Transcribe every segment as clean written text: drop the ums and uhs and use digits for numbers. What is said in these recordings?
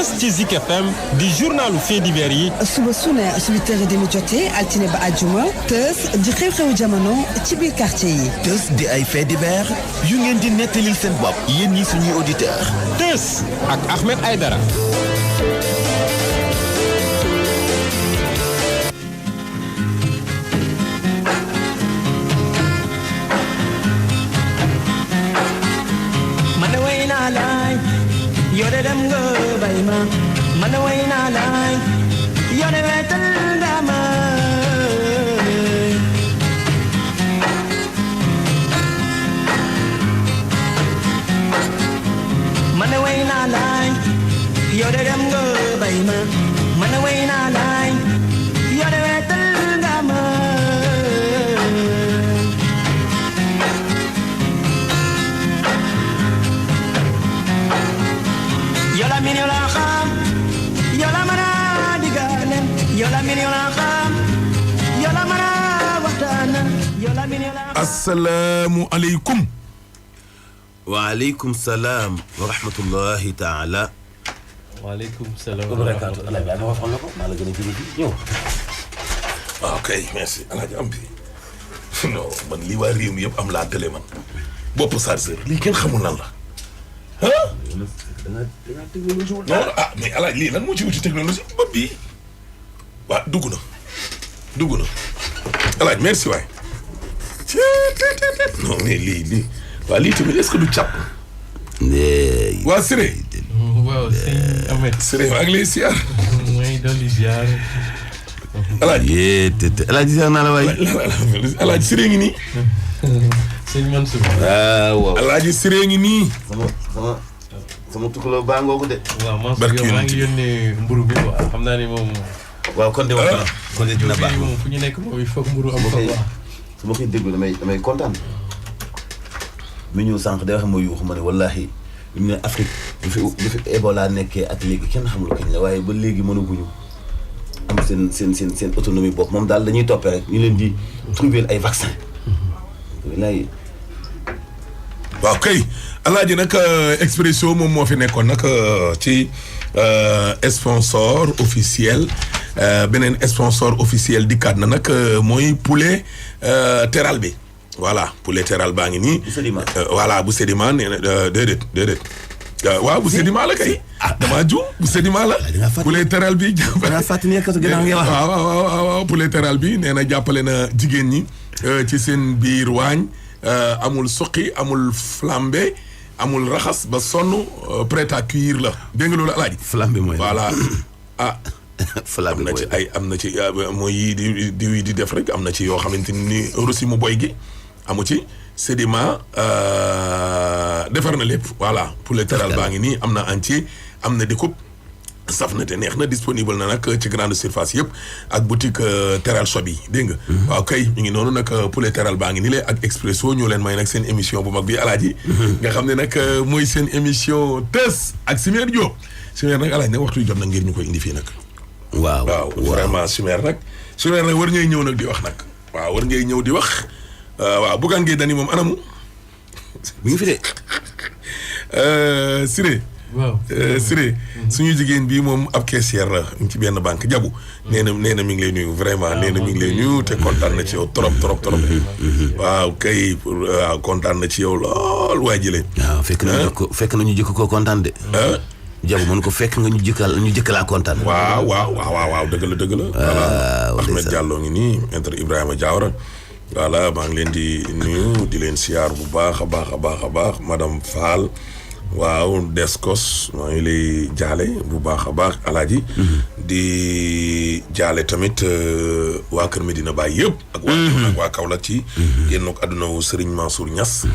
Teuss ci Zik FM di journalu faits divers yi. suba su ne 8h30 jotee altine ba àjjuma Teuss di xew-xewu jamono ci biir quartier yi. Teuss di ay faits divers yu ngeen di nettalil seen bopp yéen ñi suñuy auditeurs. Teuss ak Ahmed Aïdara. Yore dem nga bay ma man way naa laay yore wetal nga ma man way naa laay yore dem nga bay ma man way naa laay yore wetal nga ma yola min yola xam yola mana digale yola min yola xam yola mana waxtaan yola min yola assalaamu aleykum waaleykum salaam wa rahmatullahi taala waaleykum salaam wa rahmatullahi ok merci alaaji am bi non man lii waa réew mi yëpp am laa télé man bopp chargeur lii kenn xamul lan la ah danga technologie wul non ah mais alaaj lii lan moo ci wuti technologie bopp bii waa dugg na alaaj merci waay non mais lii waa lii tamit est-ce que du càpp waa Siré waaw sëñ Ahmed Siré maa ngi lay siyaar mooy dolli ziar alaaj alaaj ziar naa la waay alaaj Siré ngi nii sëñ Mansour waaw alaaj Siré ngi nii sama tukuloo baa ngoogu de. waaw Mansour yow maa ngi yónnee mburu bi quoi xam naa ni moom. waaw kon de wax na kon de dina baax moom fu ñu nekk moom il faut que mburu am fa quoi. su ma koy déglu damay kontaan. mi ñëw sànq day wax ma yuuxu ma ne wallaahi ñu ne Afrique bu fi Ebola nekkee ak léegi kenn xamul kañ la waaye ba léegi mënaguñu am seen autonomie bopp moom daal dañuy toppee rek ñu leen di trouver ay vaccin. wallaahi. waaw kay alaaji nag Expresso moom moo fi nekkoon nag ci sponsor officiel beneen sponsor officiel dikkaat na nag mooy poulet teral bi voilà poulet teral baa ngi nii. bu Sedima voilà bu Sedima nee na déedéet waaw bu Sedima la kay. damaa juum bu Sedima la. poulet teral bi. waaw poulet teral bi nee na jàppale na jigéen ñi ci seen biir waañ. amul suqi amul flambé amul raxas ba sonn prêt à cuire la dégg nga loolu alaaji flambé mooy voilà ah flambé am na ci ay am na ci mooy yii di def rek am na ci yoo xamante ni rosi mu boy gi amu ci Sedima defar na lépp voilà poulet teral baa ngi nii am na entier am na découpe saf na te neex na disponible na nag ci grande surface yëpp ak boutique teral shop yi dégg nga waaw kay ñu ngi noonu nag poulet teral baa ngi ni lee ak Expresso ñoo leen may nag seen émission bu mag bi alaaji nga xam ne nag mooy seen émission Teuss ak Simer Diop Simer nag alaaji nag waxtu yu jot na ngir ñu koy indi fii nag waaw vraiment Simer nag war ngay ñëw nag di wax nag waaw war ngay ñëw di wax waaw Bougane Gueye Dany moom anamu mi ngi fi de Siré waaw Siré suñu jigéen bii moom ab caissière la ci benn banque jabu nee na mi ngi lay nuyu vraiment nee na mi ngi lay nuyu te kontaan na ci yow trop waaw kay waaw kontaan na ci yow lool waa jëlee waaw fekk na ñu jëkk ko kontaan de jabu mën ko fekk nga ñu jëkkalaa kontaan waaw dëgg la voilà Ahmed Diallo ngi nii maître Ibrahima Diawara voilà maa ngi leen di nuyu di leen siyaar bu baax a baax madame Fall waaw Descos maa ngi lay jaale bu baax a baax alaaji di jaale tamit waa Kër Medina Baye yëpp ak waa Kaolack ci génn ak àdduna wu Serigne Mansour Niass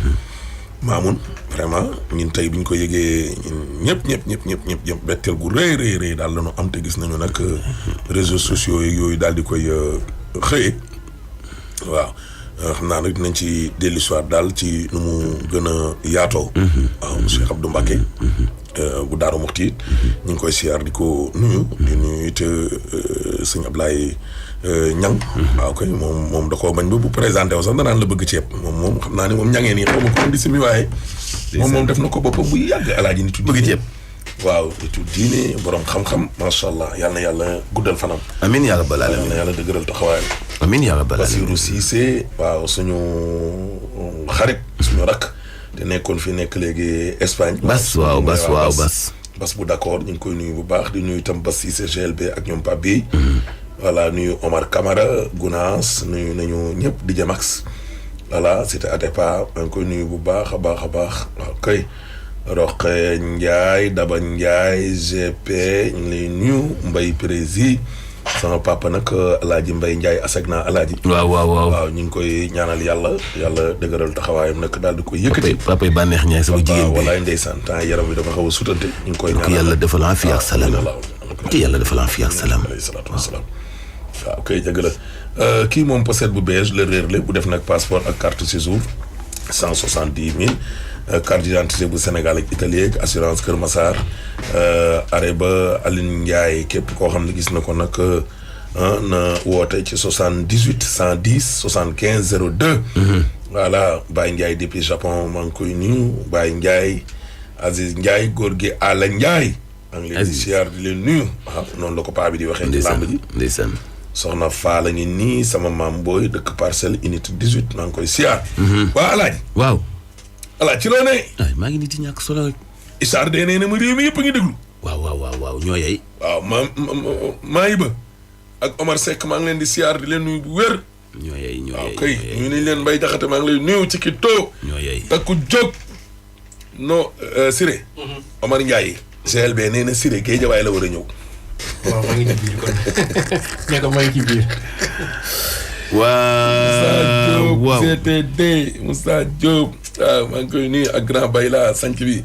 Mamoun vraiment ñun tey bi ñu ko yëgee ñëpp betteel gu rëy daal la ñu am te gis nañu nag réseaux sociaux yooyu daal di koy xëyee waaw xam naa nag dinañ ci dellu si waat daal ci nu mu gën a yaatoo. waaw Cheikh Abdou Mbacké bu Daaru Muxti ñu ngi koy siyaar di ko nuyu. di nuyu it sëñ Ablaye Ñang waaw kay moom da koo bañ ba bu présenté wu sax danaan la bëgg ceeb moom xam naa ne moom ñangee nii xaw ma ko indi si mi waaye. moom def na ko boppam bu yàgg alaaji nit bëgg ceeb. waaw nitu diine borom xam-xam macha allah yal na yàlla guddal fanam. amiin yaa rabbal yal aalamiin. na yàlla dëgëral taxawaayam. amiin yaa rabbal aalamiin. Basirou Cissé waaw suñu xarit suñu rakk te nekkoon fi nekk léegi Espagne. Bas waaw Bas waaw Bas. Bas bu d'accord ñu ngi koy nuyu bu baax di nuyu itam Bas Cissé GLB ak ñoom Pape Bey. voilà nuyu Omar Camara Gounass nuyu nañu ñëpp di Jamax. voilà c'était Atepa maa ngi koy nuyu bu baax a baax a baax waaw kay. Roqe Ndiaye Daba Ndiaye GP ñu ngi lay nuyu Mbaye Prési sama papa nag Alaaji Mbaye Ndiaye Asegna Alaaji. waaw ñu ngi koy ñaanal yàlla dëgëral taxawaayam nag daal di koy yëkkati. papa yi bànneex Ndiaye sama jigéen bi walaay ndeysaan temps yaram bi dafa xaw a sutante ñu ngi koy ñaanal yàlla defal afiya ak salaam te yàlla defal afiya ak salaam. alayhi salaatu wasalaam waaw kay dëgg la kii moom pochette bu beige la réer la bu def nag passeport ak carte séjour 170 000. carte d'identité bu Sénégal ak Italie ak assurance Kër Massar arrêt ba Aline Ndiaye képp koo xam ne gis na ko nag na woote ci 78 110 75 02. voilà Baye Ndiaye depuis Japon maa ngi koy nuyu Baye Ndiaye Aziz Ndiaye góor gi Ala Ndiaye. maa ngi leen di siyaar di leen nuyu. waaw noonu la ko paa bi di waxee. ci làmb ji ndeysaan soxna Faa la ngi nii sama maam booy dëkk Parcelles unité 18 maa ngi koy siyaar. waa Alaaji waaw. voilà ci loo ne. maa ngi nit yi ñàkk solo rek. Isaar de nee na ma réew mi yëpp a ngi déglu. waaw ñoo yey. waaw maa yi ba ak Omar Seck maa ngi leen di siyaar di leen nuyu bu wér. ñoo yey waaw kay ñu ni leen Mbaye Jaxate maa ngi lay nuyu ci Kito. ñoo yey takku jóg. non Siré. Omar Ndiaye. GLB nee na Siré Géejawaay la war a ñëw. waaw maa ngi ci biir kon nee ko maa ngi ci biir. waaw CTD Moussa Diop. waaw maa ngi koy nuyu ak grand Bayla sanc bi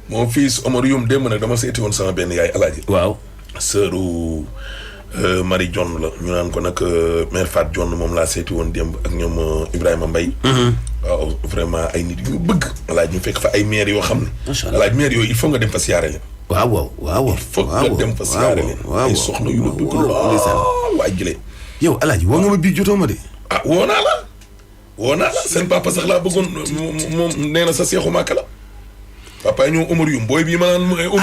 mon fils Omar Youm démb nag dama seeti woon sama benn yaay Alaaji. waaw. sœuru Marie John la ñu naan ko nag mère Fat John moom laa seeti woon démb ak ñoom Ibrahima Mbaye. waaw vraiment ay nit yu bëgg. Alaaji ñu fekk fa ay maire yoo xam ne. macha allah Alaaji maire yooyu il faut nga dem fa siyaare leen. waaw. il faut nga dem fa siyaare leen. ay soxna yu la bëgg lool waa jëlee. yow Alaaji woo nga ma bii jotoo ma de. ah woo naa la seen papa sax laa bëggoon moom nee na sa seexu màkk la papa yi ñoom Omar Youm booy bii ma naan Omar Youm.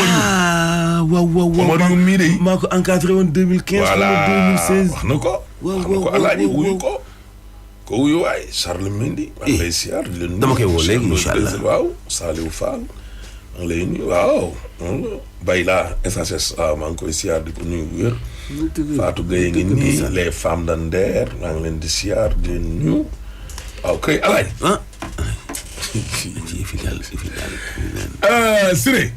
waaw Omar Youm mii de. maa ko encadré woon 2015. voilà 2016 wax na ko. waaw Alaaji wuyu ko. ko wuyu waay Charles Mendy. maa ngi lay siyaar di leen. dama koy woo léegi incha allah waaw Saliou Fall. maa ngi lay nuyu waaw. Bayla SHS waaw maa ngi koy siyaar di ko nuyu bu wér. Fatou Gueye ngi nii les femmes de Nder maa ngi leen di siyaar di leen nuyu. waaw kay Alaaji. Siré.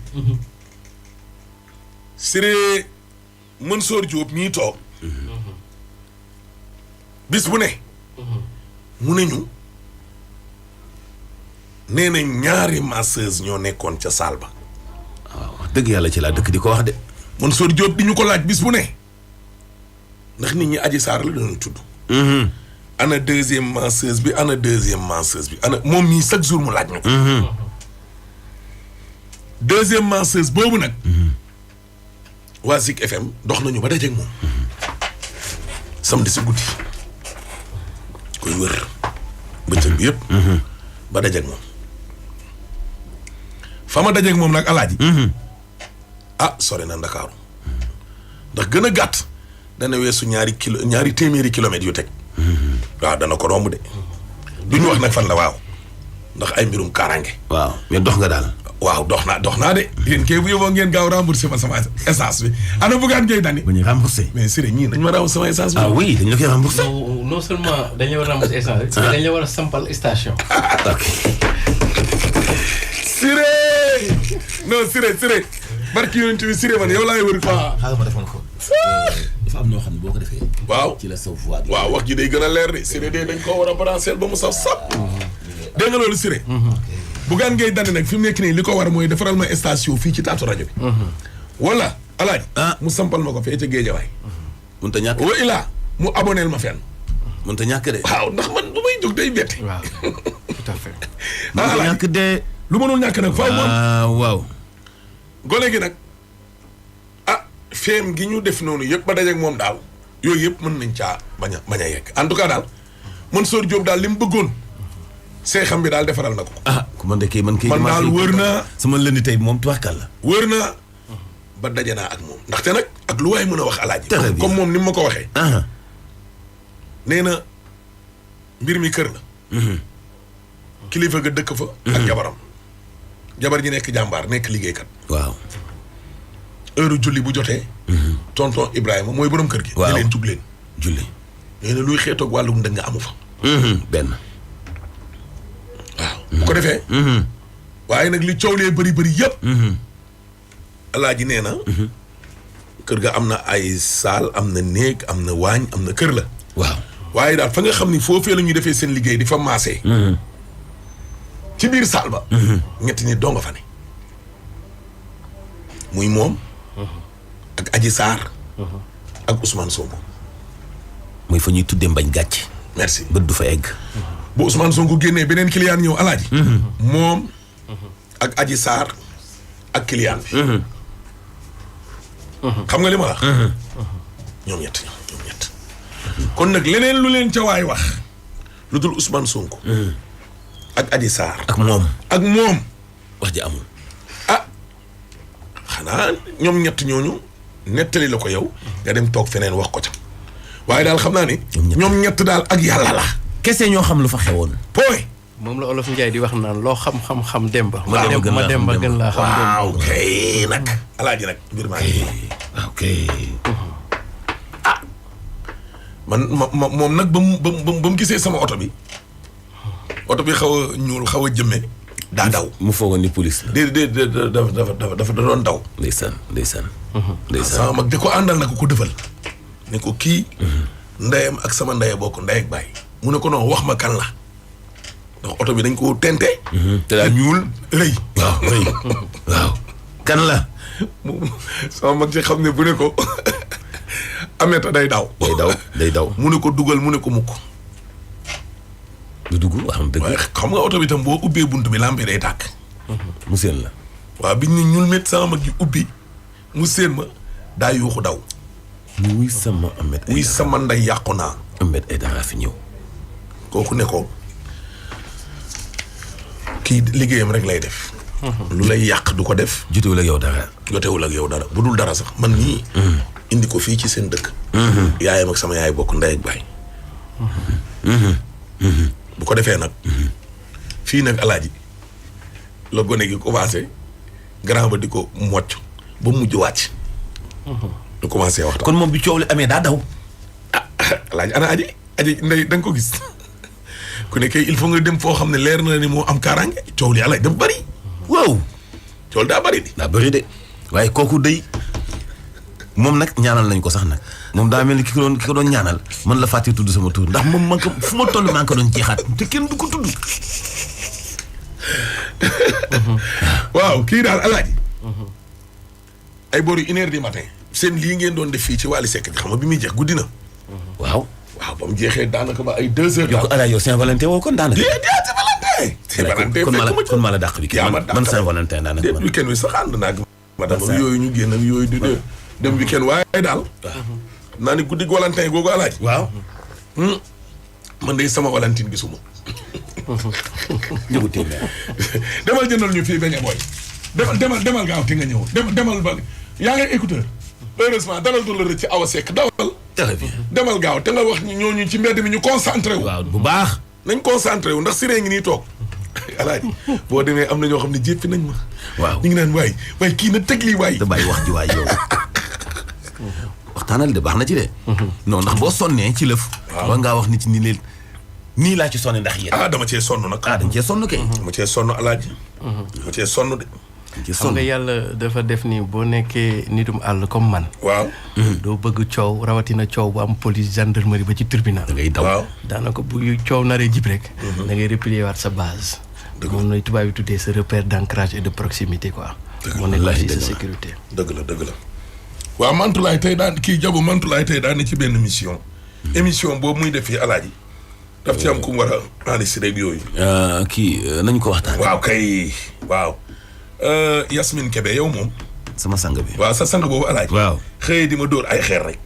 Siré Mansour Diop mii toog. bis bu ne. mu ne ñu. nee na ñaari masseuse ñoo nekkoon ca salle ba. waaw wax dëgg yàlla ci laa dëkk di ko wax de. Mansour Diop di ñu ko laaj bis bu ne. ndax nit ñi Adji Sarr la dañuy tudd. ana deuxième masseuse bi ana moom mii chaque jour mu laaj ñu ko. deuxième masseuse boobu nag. waa Zik FM dox nañu ba dajeeg moom. samedi si guddi. koy wër bëccëg bi yëpp. ba dajeeg moom. fa ma dajeeg moom nag Alaaji. sore na Ndakaaru. ndax gën a gàtt. dana weesu ñaari téeméeri kilomètres yu teg. waaw dana ko romb de. du ñu wax nag fan la waaw. ndax ay mbirum kaaraange. waaw mais dox nga daal. waaw dox naa de. yéen kay bu yóbboo ngeen gaaw remboursé ma sama essence bi. ana Bougane Gueye Dany. ba ñu remboursé. mais Siré ñii dañu ma remboursé sama essence bi. oui dañu la koy remboursé. non seulement dañu la war a remboursé essence rek. mais dañu la war a sampal station. ok. Siré non Siré barki yonent bi Siré man yow laay wër quoi. xaaral ma defoon ko. dafa am noo xam ne boo ko defee. waaw ci la sa voix bi. waaw wax ji day gën a leer de Siré de dañ koo war a brancher ba mu saf sap. dégg nga loolu Siré. Bougane Gueye Dany nag fi mu nekk nii li ko war mooy defaral ma station fii ci taatu rajo bi. wala Alaaji. mu sampal ma ko fee ca Géejawaay. mënut a ñàkk. wa ilaa mu aboneel ma fenn. mënut a ñàkk de. waaw ndax man du may jóg day bette. waaw tout à fait. mënut a ñàkk de. lu mënul ñàkk nag faaw moom. waaw. gone gi nag feem gi ñu def noonu yëpp ba dajeeg moom daal yooyu yëpp mën nañ caa bañ a yegg en tout cas daal Mansour Diop daal li mu bëggoon seexam bi daal defaral na ko. ku man de kii man daal wër naa sama lënd tey moom tuwaakal la. wër naa ba daje naa ak moom ndaxte nag ak lu waay mën a wax alaaji comme moom ni mu ma ko waxee nee na mbir mi kër la kilifa ga dëkk fa ak jabaram jabar ji nekk jàmbaar nekk liggéeykat waaw heure julli bu jotee tonton Ibrahima mooy borom kër gi ne leen jug leen julli nee na luy xeetoog wàllum ndëng amu fa benn waaw bu ko defee waaye nag li coow lee bëri yëpp alaaji nee na kër ga am na ay saal am na néeg am na waañ am na kër la waaw waaye daal fa nga xam ni foofee la ñuy defee seen liggéey di fa maasee ci biir saal ba ñetti nit doo nga fa ne muy moom ak Adji Sarr ak Ousmane Sonko muy fa ñuy tuddee mbañ gàcc merci bët du fa egg bu Ousmane Sonko génnee beneen client ñëw alaaji moom ak Adji Sarr ak client bi xam nga li ma wax ñoom ñett kon nag leneen lu leen ca waay wax lu dul Ousmane Sonko ak Adji Sarr ak moom wax ji amul xanaa ñoom ñett ñooñu nettali la ko yow nga dem toog feneen wax ko ca waaye daal xam naa ni ñoom ñett daal ak yàlla la kese ñoo xam lu fa xewoon pooy moom la olof Njaay di wax naan loo xam demba ma demba gën laa xam demba waaw kay nag alaaji nag mbir maa ngi ok man moom nag ba mu gisee sama oto bi xaw a ñuul xaw a jëmme daa daw mu foogoon ni police la déedéet dafa doon daw ndeysaan sama mag di ko àndal na ko dëfal ne ko kii ndeyam ak sama ndeye bokk ndey ak baay mu ne ko non wax ma kan la ndax oto bi dañ ko tente te daa ñuul rëy waaw kan la sama mag ci xam ne bu ne ko ameta day daw mu ne ko dugal mu ne ko mukk du dugg waxam dëgg waaye xam nga oto bi tam boo ubbee bunt bi lampe day tàkk mu seen la waaw biñ ne ñuul met sama mag ji ubbi mu seen ma daa yuuxu daw wuy sama Ahmed wuy sama nday yàqu naa Ahmed Aïdara fi ñëw kooku ne ko kii liggéeyam rek lay def lu lay yàq du ko def jotewul ak yow dara bu dul dara sax man nii indi ko fii ci seen dëkk yaayam ak sama yaay bokk ndey ak baay bu ko defee nag fii nag alaaji la gone gi commencé grand ba di ko mocc ba mujj wàcc du commencé waxtaan kon moom bi coow li amee daa daw alaaji ana aji ndey da nga ko gis ku ne kay il faut nga dem foo xam ne leer na ni moo am kaaraange coow li alaaji dafa bëri waaw coow li daa bëri de waaye kooku day moom nag ñaanal nañ ko sax nag moom daa mel ni ki ko doon ñaanal man la fàtte tudd sama tur ndax moom man ko fu ma toll maa ngi ko doon jeexaat te kenn du ko tudd waaw kii daal alaaji ay boori 1h du matin seen lii ngeen doon def fii ci Wally Seck xam nga bi muy jeex guddi na waaw ba mu jeexee daanaka ba ay 2h yow ko alaaji yow Saint-Valentin woo kon daanaka Saint-Valentin kon maa la dàq bi man Saint-Valentin daanaka man weekend wi sax ànd naag madame yooyu ñu génn ak yooyu di dem weekend waaye daal naa ni guddi Valentin googu alaaji waaw man de sama Valentine gisuma njëgu téeméer demal jëndal ñu fii beñe booy demal gaaw te nga ñëw demal ba yaa ngay écouteur heureusement dalal du la rëcc ci Awa Seck dawal très bien demal gaaw te nga wax ñooñu ci mbedd mi ñu concentré wu waaw bu baax nañ concentré wu ndax siree ngi nii toog alaaji boo demee am na ñoo xam ne jéppi nañ ma waaw ñu ngi naan waay kii na teg lii waay da bàyyi wax ji waay yow waxtaanal de baax na ci de non ndax boo sonnee ci lëf war ngaa wax nit ñi leen nii laa ci sonne ndax yéen dama cee sonn nag dañ cee sonn kay dama cee sonn alaaji dama cee sonn de xam nga yàlla dafa def ni boo nekkee nitum àll comme man waaw doo bëgg coow rawatina coow bu am police gendarmerie ba ci tribunal da ngay daw waaw daanaka bu coow naree jib rek da ngay replier waat sa base moom lay tubaab yi tuddee sa repère d'ancrage et de proximité quoi moo nekk aussi sa sécurité dëgg la waaw Mantoulaye tey daan kii Jabu Mantoulaye tey daan ci benn émission boobu muy def fii alaaji daf ci am ku mu war a enregistré rek yooyu kii nañ ko waxtaan waaw kay waaw Yasmine Kébé yow moom sama sang bi waaw sa sang boobu alaaji waaw xëy di ma dóor ay xeer rek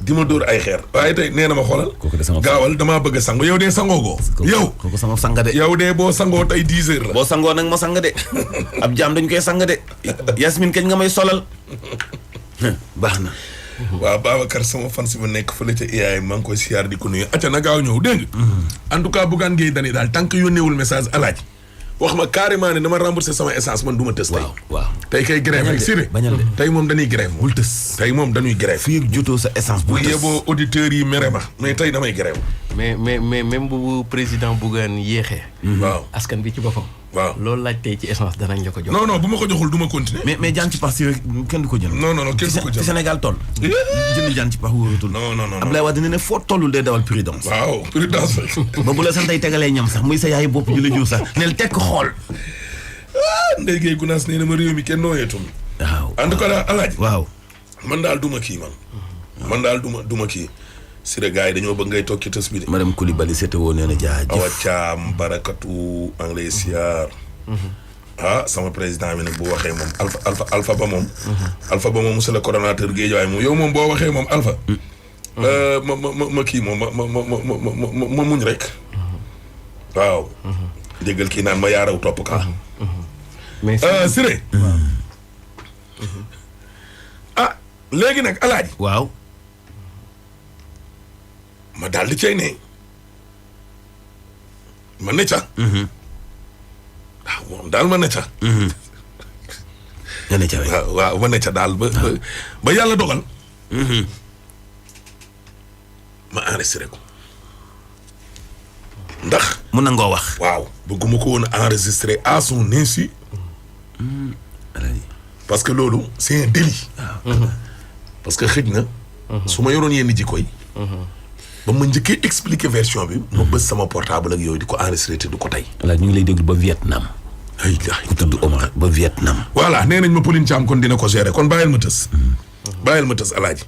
di ma dóor ay xeer waaye tey nee na ma xoolal gaawal damaa bëgg a sango yow dee sangoo ko yow kooku sama sanga de yow dee boo sangoo tey 10 heures la boo sangoo nag ma sang de ab jaam dañ koy sang de Yasmine kañ nga may solal baax na waaw Babacar sama fan si ma nekk fële ca IAM maa ngi koy siyaar di ko nuyu acca na gaaw ñëw dégg nga en tout cas Bougane Gueye Dany daal tant que yónneewul message alaaji wax ma carrément ne dama rembourser sama essence man du ma tës tey waaw tey kay grève rek Siré bañal de tey moom dañuy grève bul tës tey moom dañuy grève fii jotoo sa essence bu bul tës yeboo auditeurs yi mere ma mais tey damay grève mais même bu président Bougane yéexee. waaw askan bi ci boppam. waaw loolu laaj tey ci essence danañ la ko jox. non bu ma ko joxul du ma continuer mais jaan ci pax si rek kenn du ko jël non kenn du ko fi jël Sénégal toll jënd jaan ci pax wóoratul non Abdoulaye Wade ne foo tollul day dawal prudence waaw prudence ba bu la santay tegalee ñam sax muy sa yaay bopp ju la jur sax neel tekk xool Ndeye Gueye Gounass nee na ma réew mi kenn nooyeetul waaw en tout cas daal alaaji waaw man daal duma kii man daal duma kii Siré gars yi dañoo bëgg ngay toog ci tës bi de madame Coulibaly seete woo nee na jaajëf Awa Thiam barakatu maa ngi lay siyaar sama président bi nag bu waxee moom alpha ba moom alpha ba moom monsieur le coordonnateur Guédiawaye moom yow moom boo waxee moom alpha ma kii moom ma muñ rek waaw déggal kii naan ma yaaraw topp ka mais Siré léegi nag alaaji waaw ma daal di cay ne ma ne ca waaw moom daal ma ne ca nga ne ca rek waaw ma ne ca daal ba yàlla dogal ma enregistré ko ndax mun na ngoo wax waaw bëgguma ko woon enregistré à son insu parce que loolu c'est un délit parce que xëj na su ma yoroon yenn jikko yi ba ma njëkkee expliquer version bi ma bës sama portable ak yooyu di ko enregistré te du ko tey voilà ñu ngi lay déglu ba Vietnam ay ku tudd Omar ba Vietnam voilà nee nañ ma Pauline Thiam kon dina ko gérer kon bàyyil ma tës alaaji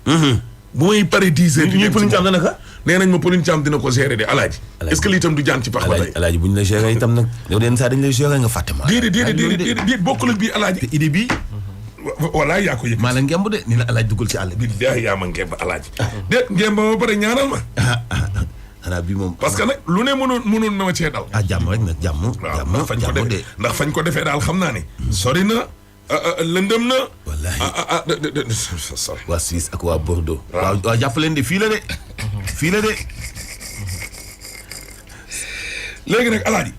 bu may pare 10 heures ñuy Pauline Thiam dana ka nee nañ ma Pauline Thiam dina ko gérer de alaaji est-ce que lii itam du jaan ci pax ba tey alaaji bu ñu la gérer itam nag yow den saa dañ lay gérer nga fàtte ma déedéet bokkul ak bii alaaji te idée bii wala yaa ko yëg maa la ngemb de ni la alaaj dugal ci àll bi yaa ma ngemb alaaji déet ngemb ba pare ñaanal ma xanaa bii moom parce que nag lu ne mënoon na ma cee dal jàmm rek nag jàmm de ndax fañ ko defee daal xam naa ne sori na lëndëm na wallaahi waa Suisse ak waa Bordeaux waaw jàpp leen de fii la de léegi nag alaaji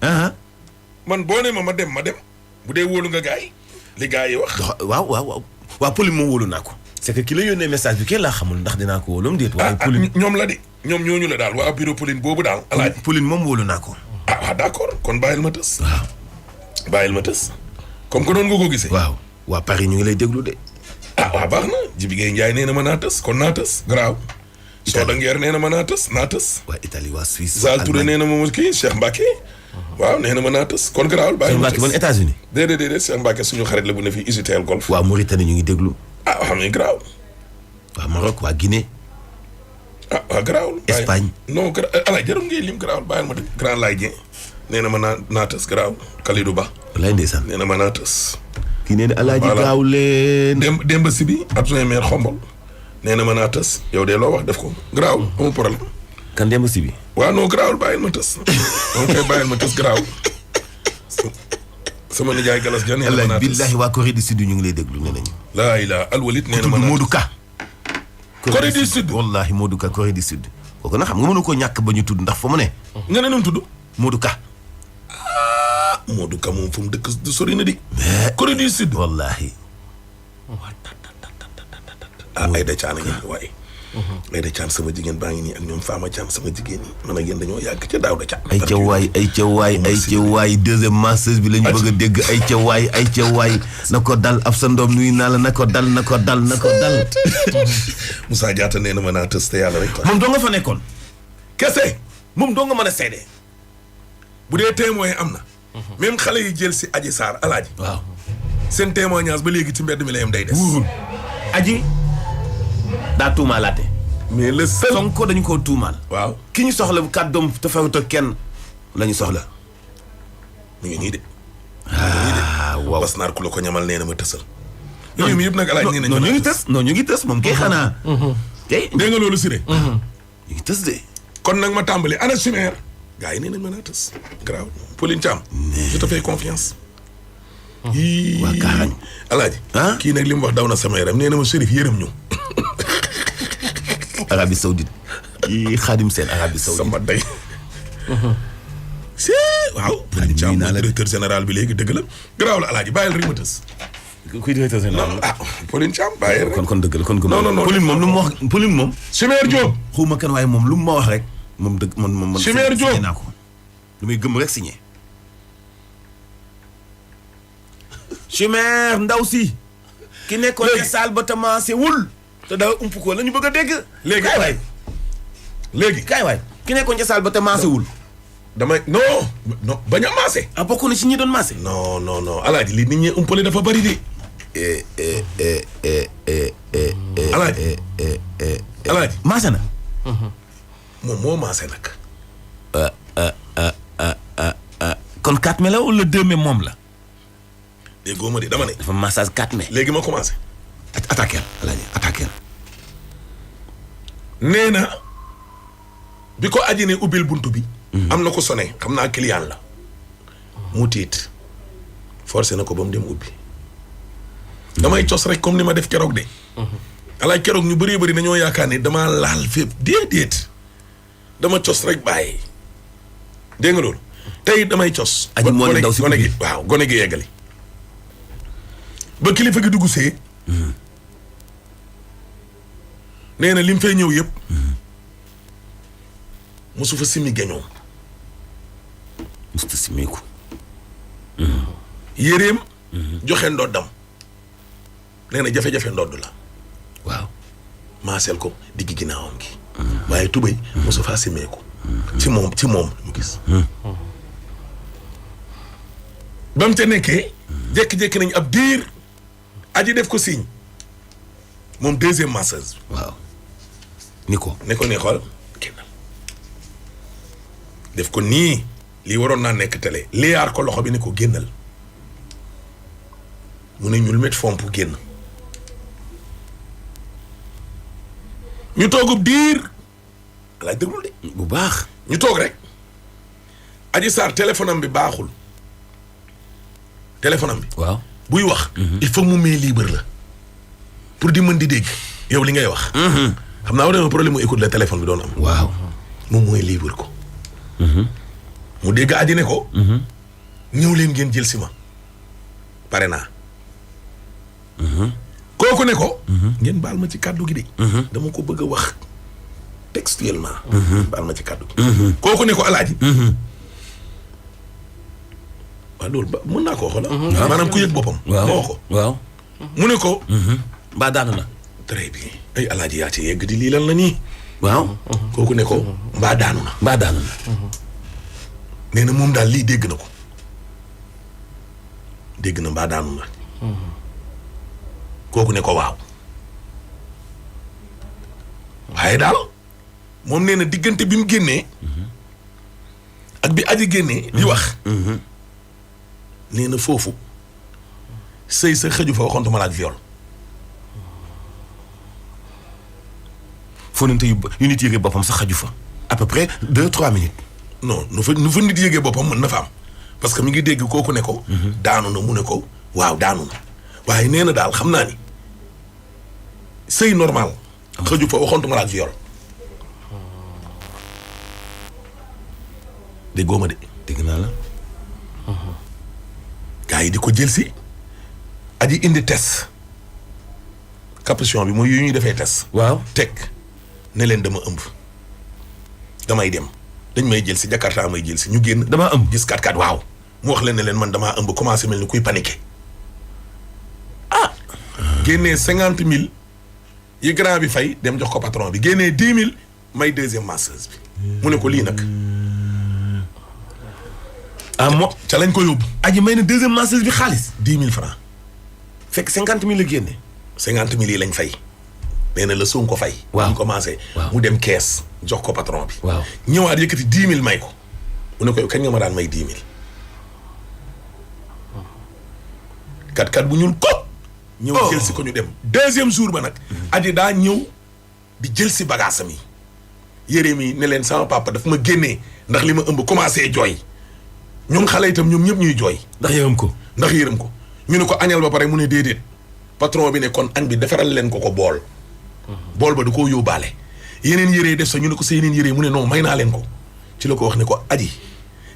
man boo ne ma dem bu dee wóolu nga gars yi li gars yi wax waaw Pauline moom wóolu naa ko c'est que ki la yónnee message bi kenn laa xamul ndax dinaa ko wóolum déet waaye Pauline ñoom la de ñoom ñooñu la daal waa bureau Pauline boobu daal alaaji Pauline moom wóolu naa ko d'accord kon bàyyil ma tës comme que noonu nga ko gisee waaw waa Paris ñu ngi lay déglu de waaw baax na Jibi Gueye Ndiaye nee na ma naa tës kon naa tës garaaw Soda Nguer nee na ma naa tës waa Italie waa Suisse Zal Touré nee na ma kii Cheikh Mbacke waaw nee na ma naa tës kon garaawul bàyyi ma tës ban États-Unis déedéet Cheikh Mbacke suñu xarit la bu ne fii Usitel Golf waa Mauritanie ñu ngi déglu xam ne garaaw waa Maroc waa Guinée waaw garaawul Espagne non alaay jarul ngay lim garaawul bàyyil ma dëgg Grand Laye Dieng nee na ma naa tës garaawul Kalidou Ba lay ndeysaan nee na ma naa tës kii nee na alaaji gaaw leen Demba Sibi adjoint maire Xombol nee na ma naa tës yow de loo wax def ko garaawul amul problème kan Demba Sibi waaw non garaawul bàyyil ma tës moom kay bàyyil ma tës garaawul sama nijaay Galas Dia nee na ma naa tës billahi waa Corée du Sud ñu ngi lay déglu nee nañu laa ilaa alwalit nee na ma naa Modou Ka Corée du Sud wallahi Modou Ka Corée du Sud kooku nag xam nga mënu ko ñàkk ba ñu tudd ndax fa mu ne nga ne nu mu tudd Modou Ka Modou Ka moom fu mu dëkk du sori na di Corée du Sud wallahi Aïda Thiam ngi waaye Aïda Thiam sama jigéen baa ngi nii ak ñoom Fama Thiam sama jigéen ñi man ak yéen dañoo yàgg ca Daouda Thiam ay ca waay deuxième masseuse bi la ñu bëgg a dégg ay ca waay na ko dal ab sa ndoom nuyu naa la na ko dal Moussa Diatta nee na ma naa tës te yàlla rek moom doo nga fa nekkoon kese moom doo nga mën a seede bu dee témoin am na même xale yi jël si Adji Sarr alaaji waaw seen témoignage ba léegi ci mbedd mi la yem day des Adji daa tuumaalaate mais le seul Sonko dañu koo tuumaal waaw ki ñu soxla bu kàddoom te fawut ak kenn la ñu soxla mu ngi nii de waaw bas naar ku la ko ñamal nee na ma tësal yooyu mi yëpp nag alaaji nee na ñu ngi tës moom kay xanaa tey dégg nga loolu Siré. ñu ngi tës de. kon nag ma tàmbali ana chimère. gars yi nee nañ mën a tës. grave Pauline Thiam. je te fais confiance. waa Kaarañ. Alaaji. kii nag li mu wax daw na sama yaram nee na ma Chérif yërëm ñu. Arabie Saoudite. yii Xaadim Seen Arabie Saoudite. sama day. waaw. Pauline Thiam mooy directeur général bi léegi dëgg la. garaaw la Alaaji bàyyil rek ma tës. kuy directeur général. non Pauline Thiam bàyyil rek. kon dëgg la kon. non non Pauline moom lu mu wax Pauline moom. Chimère Diop. xawma kan waaye moom lu mu ma wax rek. moom dëgg man. Chimère Diop signé naa ko. lu muy gëm rek signé. Chimère ndaw si. ki nekkoon ca saal ba tamaase wul. te daa ump ko la ñu bëgg a dégg. léegi kaay waay. kaay waay. ki nekkoon ca saal ba tamaase wul. damay non bañ a maase. bokk na ci ñi doon maase. non Alaaji li nit ñi umpale dafa bari de. Alaaji. maase na. moom moo maase nag. kon 4 mai la wala 2 mai moom la. déggoo ma de dama ne. dafa massage 4 mai. léegi ma commencé. attaquer Alaaji attaquer. nee na bi ko aji ne ubbil buntu bi. am na ko sonné xam naa client la. mu tiit forcé na ko ba mu dem ubbi. damay cos rek comme ni ma def keroog de. alaay keroog ñu bëree bëri dañoo yaakaar ne damaa laal fépp déedéet dama cos rek bàyyi. dégg nga loolu tey damay cos. aji moo ne daw si gone gi waaw gone gi yeggali. ba kilifa gi dugg see. nee na lim fay ñëw yëpp. mosu fa simi geñoom. musta simiku. yéreem. joxe ndoddam. nee na jafe-jafe ndodd la. waaw. maaseel ko diggi ginnaawam gi. waaye tubéy mosu faa simeeku. ci moom mu gis. ba mu ca nekkee. jékki-jékki nañ ab diir. aji def ko signe. moom deuxième masseuse. waaw. ni ko nii xool génnal. def ko nii lii waroon naa nekk télé liyaar ko loxo bi ni ko génnal. mu ne ñul met fomp génn. ñu toogub diir. alaay déglul de. bu baax. ñu toog rek. Adji Sarr téléphone am bi baaxul. téléphone am bi. waaw. buy wax. il faut mu mee libre la. pour di mën di dégg. yow li ngay wax. xam naa war na problème mu écoute la téléphone bi doon am. waaw. moom mooy libre ko. mu dégg Adji ne ko. ñëw leen ngeen jël si ma. pare naa. kooku ne ko. ngeen baal ma ci kàddu gi de. dama ko bëgg a wax textuellement. baal ma ci kàddu gi. kooku ne ko Alaaji. waaw loolu ba mën naa koo xoolal. maanaam ku yëg boppam. moo ko. waaw. mu ne ko. mbaa daanu na. très bien ay Alaaji yaa ci yegg di lii lan la nii. waaw. kooku ne ko mbaa daanu na. mbaa daanu na. nee na moom daal lii dégg na ko. dégg na mbaa daanu na. kooku ne ko waaw. waaye daal moom nee na diggante bi mu génnee. ak bi Adji génnee. di wax. nee na foofu sëy sa xëju fa waxontuma la ak viol. foo nante yu nit yëgee boppam sax xaju fa. à peu près 2-3 minutes. non nu fa nit yëgee boppam mën na fa am parce que mi ngi dégg kooku ne ko. daanu na mu ne ko waaw daanu na waaye nee na daal xam naa ni sëy normal. xëju fa waxontuma la ak viol. déggoo ma de. dégg naa la. gars yi di ko jël si. Adji indi test. capuchon bi mooy yu ñuy defee test. waaw teg ne leen dama ëmb. damay dem dañ may jël si Jakarta may jël si ñu génn. damaa ëmb gis 4x4 waaw. mu wax leen ne leen man damaa ëmb commencé mel ni kuy paniqué. ah. génnee 50 000 yi grand bi fay dem jox ko patron bi génnee 10 000 may deuxième masseuse bi. mu ne ko lii nag. moo ca lañ ko yóbbu. Adji may na deuxième masseuse bi xaalis. 10 000 francs. fekk 50 000 la génne. 50 000 yi lañ fay. nee na la soog ko fay. waaw ñu commencé. mu dem kees jox ko patron bi. waaw ñëwaat yëkkati 10 000 may ko. mu ne ko kañ nga ma daan may 10 000. 4x4 bu ñuul ko. ñëw jël si ko ñu dem. deuxième jour ba nag. Adji daa ñëw di jël si bagaasam yi yére mi ne leen sama papa daf ma génnee ndax li ma ëmb commencé jooy ñoom xale itam ñoom ñëpp ñuy jooy. ndax yërëm ko. ñu ne ko añal ba pare mu ne déedéet patron bi ne kon añ bi defaral leen ko bool. bool ba du ko yóbbaale. yeneen yére def sa ñu ne ko sa yeneen yére mu ne non may naa leen ko ci la ko wax ne ko aji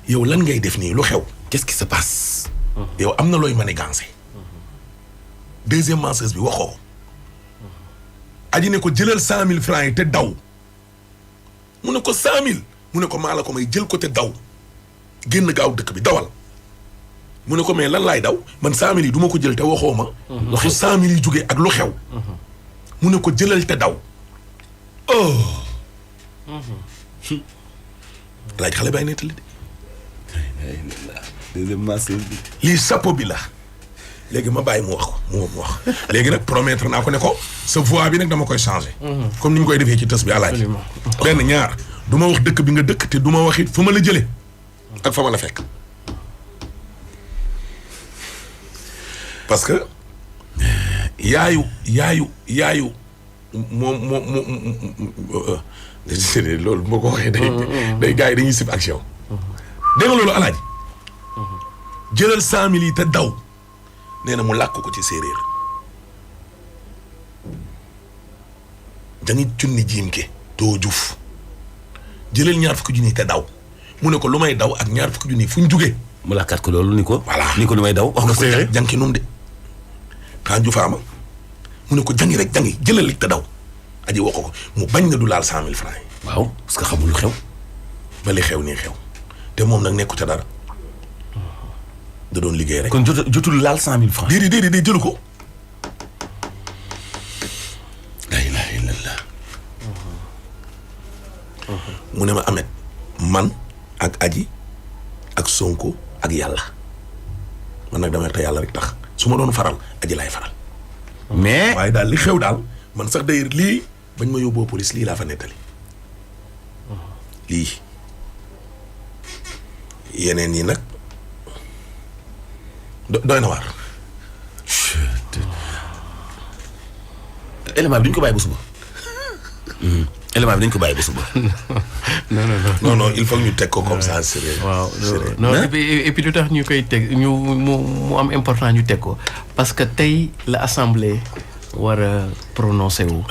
yow lan ngay def nii lu xew. qu'est-ce qui se passe. yow am na looy manigancé. deuxième masseuse bi waxoo. aji ne ko jëlal 100 000 francs yi te daw. mu ne ko 100 000 mu ne ko maa la ko may jël ko te daw. génn gaaw dëkk bi dawal. mu ne ko mais lan laay daw man 100 000 yi du ma ko jël te waxoo ma. lu xew 100 000 yi jugee ak lu xew. mu ne ko jëlal te daw. oh. laaj xale bay nettali de. deuxième masseuse bi. lii chapeau bi la. léegi ma bàyyi mu wax ko mu wax léegi nag promettre naa ko ne ko sa voix bi nag dama koy changer. comme ni ñu koy defee ci tës bi alaaj benn ñaar du ma wax dëkk bi nga dëkk te du ma wax it fu ma la jëlee. ak fa ma la fekk. parce que yaayu moom loolu moo ko waxee day gars yi dañuy sib action. dégg nga loolu alaaji jëlal 100 000 yi te daw nee na mu làkk ko ci séeréer dañuy cunni jiim ke doo juuf jëlal 20 000 te daw mu ne ko lu may daw ak 20 000 fu ñu jugee. mu làkkaat ko loolu ni ko. voilà ni ko lu may daw wax nga séeréer jànki num de kan jufaama mu ne ko jangi rek jangi jëlal li te daw aji wax ko mu bañ na du laal 100 000 francs yi. waaw parce que xamul lu xew. ba li xew nii xew te moom nag nekku ca dara da doon liggéey rek. kon jotul laal 100 000 francs. déedéet jëlu ko. la ilaha illallah. mu ne ma Ahmed man ak aji ak Sonko ak yàlla man nag damay te yàlla rek tax su ma doon faral aji laay faral. mais waaye daal li xew daal man sax d'ailleurs lii bañ ma yóbboo police lii laa fa nettali lii yeneen yi nag doy na waar. élément bi duñ ko bàyyi ba suba. élément bi dañ ko bàyyi ba suba. non il faut ñu teg ko comme ça sérieux. waaw non et puis lu tax ñu koy teg ñu mu am important ñu teg ko parce que tey la assemblée war a prononcé wu.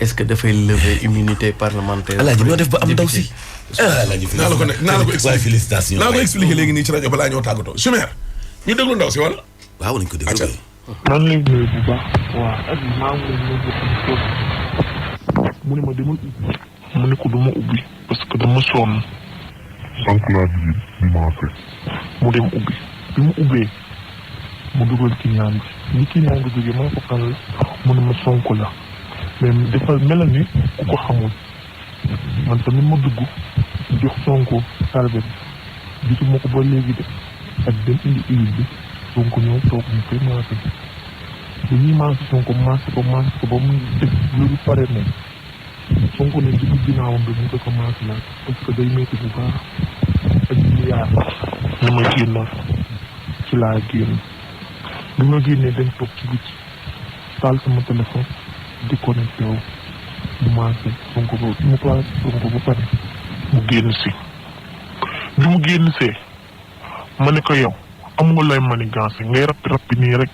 est-ce que dafay lever immunité parlementaire. alaaji ñoo def ba am ndaw si. alaaji naa la ko expliqué félicitation. naa ko expliqué léegi nii ci rajo balaa ñoo tàggatoo Chimère ñu déglu ndaw si wala. waaw nañ ko déglu. man lay nuyu bu baax. waaw ak maa ngi leen mu ne ma demal ubbi. mu ne ko duma ubbi parce que dama sonn. sànq laa ji commencé. mu dem ubbi bi mu ubbee mu dugal client bi ni client bi jógee ma ne ko kan la mu ne ma Sonko la mais dafa mel ni ku ko xamul man tamit ma dugg jox Sonko salbe bi gisuma ko ba léegi de ak dem indi huile bi Sonko ñëw toog ñu koy maase bu ñuy maase Sonko maase ko ba mu def loolu pare moom Sonko ne ci ginnaawam bi mu ko commencé laaj parce que day métti bu baax ak ñu yaar ñu ma génnoon ci laa génn bi ma génnee dañ toog ci biti taal sama téléphone di connecté wu mu maase Sonko ba mu place Sonko ba pare mu génn si bi mu génn see ma ne ko yow am nga lay manigance ngay rappi nii rek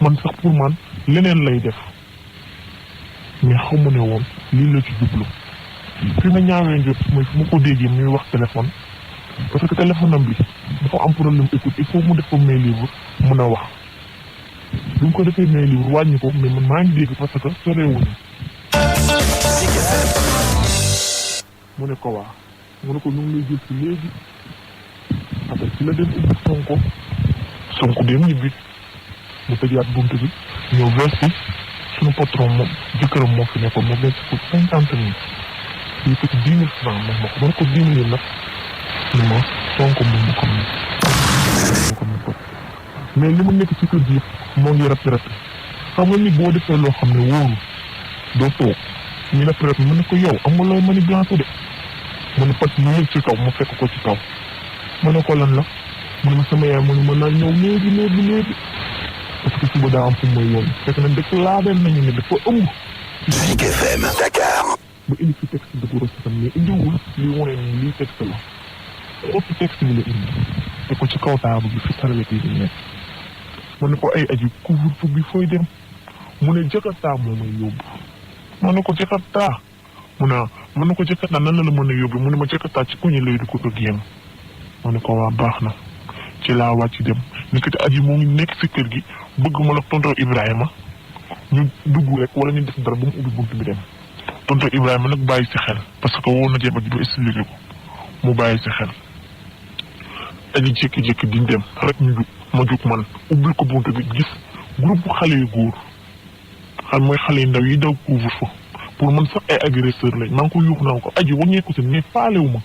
man sax pour man leneen lay def mais xamu ne woon lii la ci jublu fi ma ñaawee njot mooy fu ma ko déggee muy wax téléphone parce que téléphone am bi dafa am problème écoute il faut mu def ko main libre mun a wax bu mu ko defee main libre wàññi ko mais man maa ngi dégg parce que sorewuñu mu ne ko waa mu ne ko ñu ngi lay jël si léegi après ci la dem ubbi Sonko dem ñibbi mu tëjaat bunt bi ñëw versi suñu patron moom jëkkëram moo fi nekkoon mu versi ko 50 000 yi ko 10 000 francs moom ma ko mën ko 10 000 nag ni ma Sonko moom ma ko may mais li mu nekk ci kër gi yëpp moo ngi rap xam nga ni boo defee loo xam ne wóoru doo toog ñu rap mën na ko yow amul looy mën a blanco de mu ne pat mu yëg ci kaw mu fekk ko ci kaw mu ne ko lan la mu ne ma sama yaay mu ne ma naa ñëw léegi parce que suba daa am fu mooy yoon fekk na dëkk laabeel nañu ne dafa ëmb Zik FM Dakar. ba indi fi texte de gros tam mais indiwul li wane ni lii texte la ëpp texte bi la indi te ko ci kaw taabu bi fi saralati bi nekk mu ne ko ay aji couvre-feu bi fooy dem mu ne Jakarta moo may yóbbu ma ne ko Jakarta mu ne ko Jakarta nan la mën a yóbbu mu ne ma Jakarta ci koñi lay du ko ak yéen ma ne ko waa baax na ci laa wàcc dem nekkati aji moo ngi nekk si kër gi bëgg ma la tonton Ibrahima ñu dugg rek wala ñu def dara ba mu ubbi bunt bi dem tonton Ibrahima nag bàyyi si xel parce que woo na jéem a ji ba expliqué ko mu bàyyi si xel aji jékki-jékki di dem rek ñu jug ma jug man ubbil ko bunt bi gis groupe xale yu góor xam mooy xale yu ndaw yi daw couvre-feu pour man sax ay agresseur lañ maa ngi ko yuux naan ko aji waññeeku si mais faalewu ma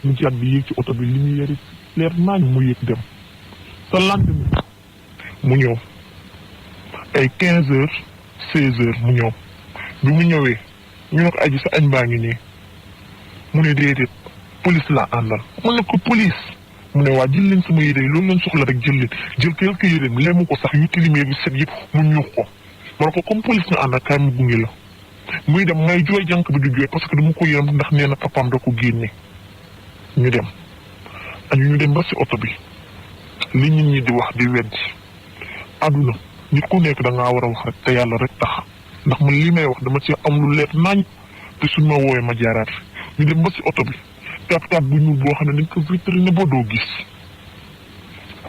mu jàdd bi yéeg ci oto bi li muy yëri leer naa ñu mu yéeg dem sa lendemain mu ñëw ay 15 heures 16 heures mu ñëw bi mu ñëwee ñu ne ko aji sa añ baa ngi nii mu ne déedéet police laa àndal mu ne ko police mu ne waa jël leen sama yére yi loolu lañ soxla rek jël leen jël quelques yéreem lemu ko sax yu tilimee bi set yëpp mu ñuux ko ma ne ko comme police nga àndal kaay mu gunge la muy dem may jooy jànk bi di jooy parce que dama ko yërëm ndax nee na papaam da ko génne ñu dem ñu dem ba si oto bi li nit ñi di wax di weddi àdduna nit ku nekk da ngaa war a wax rek te yàlla rek tax ndax man li may wax dama ci am lu leer nañ te suñ ma woowee ma jaaraat ñu dem ba si oto bi taab bu ñuul boo xam ne dañ ko vitrine ba doo gis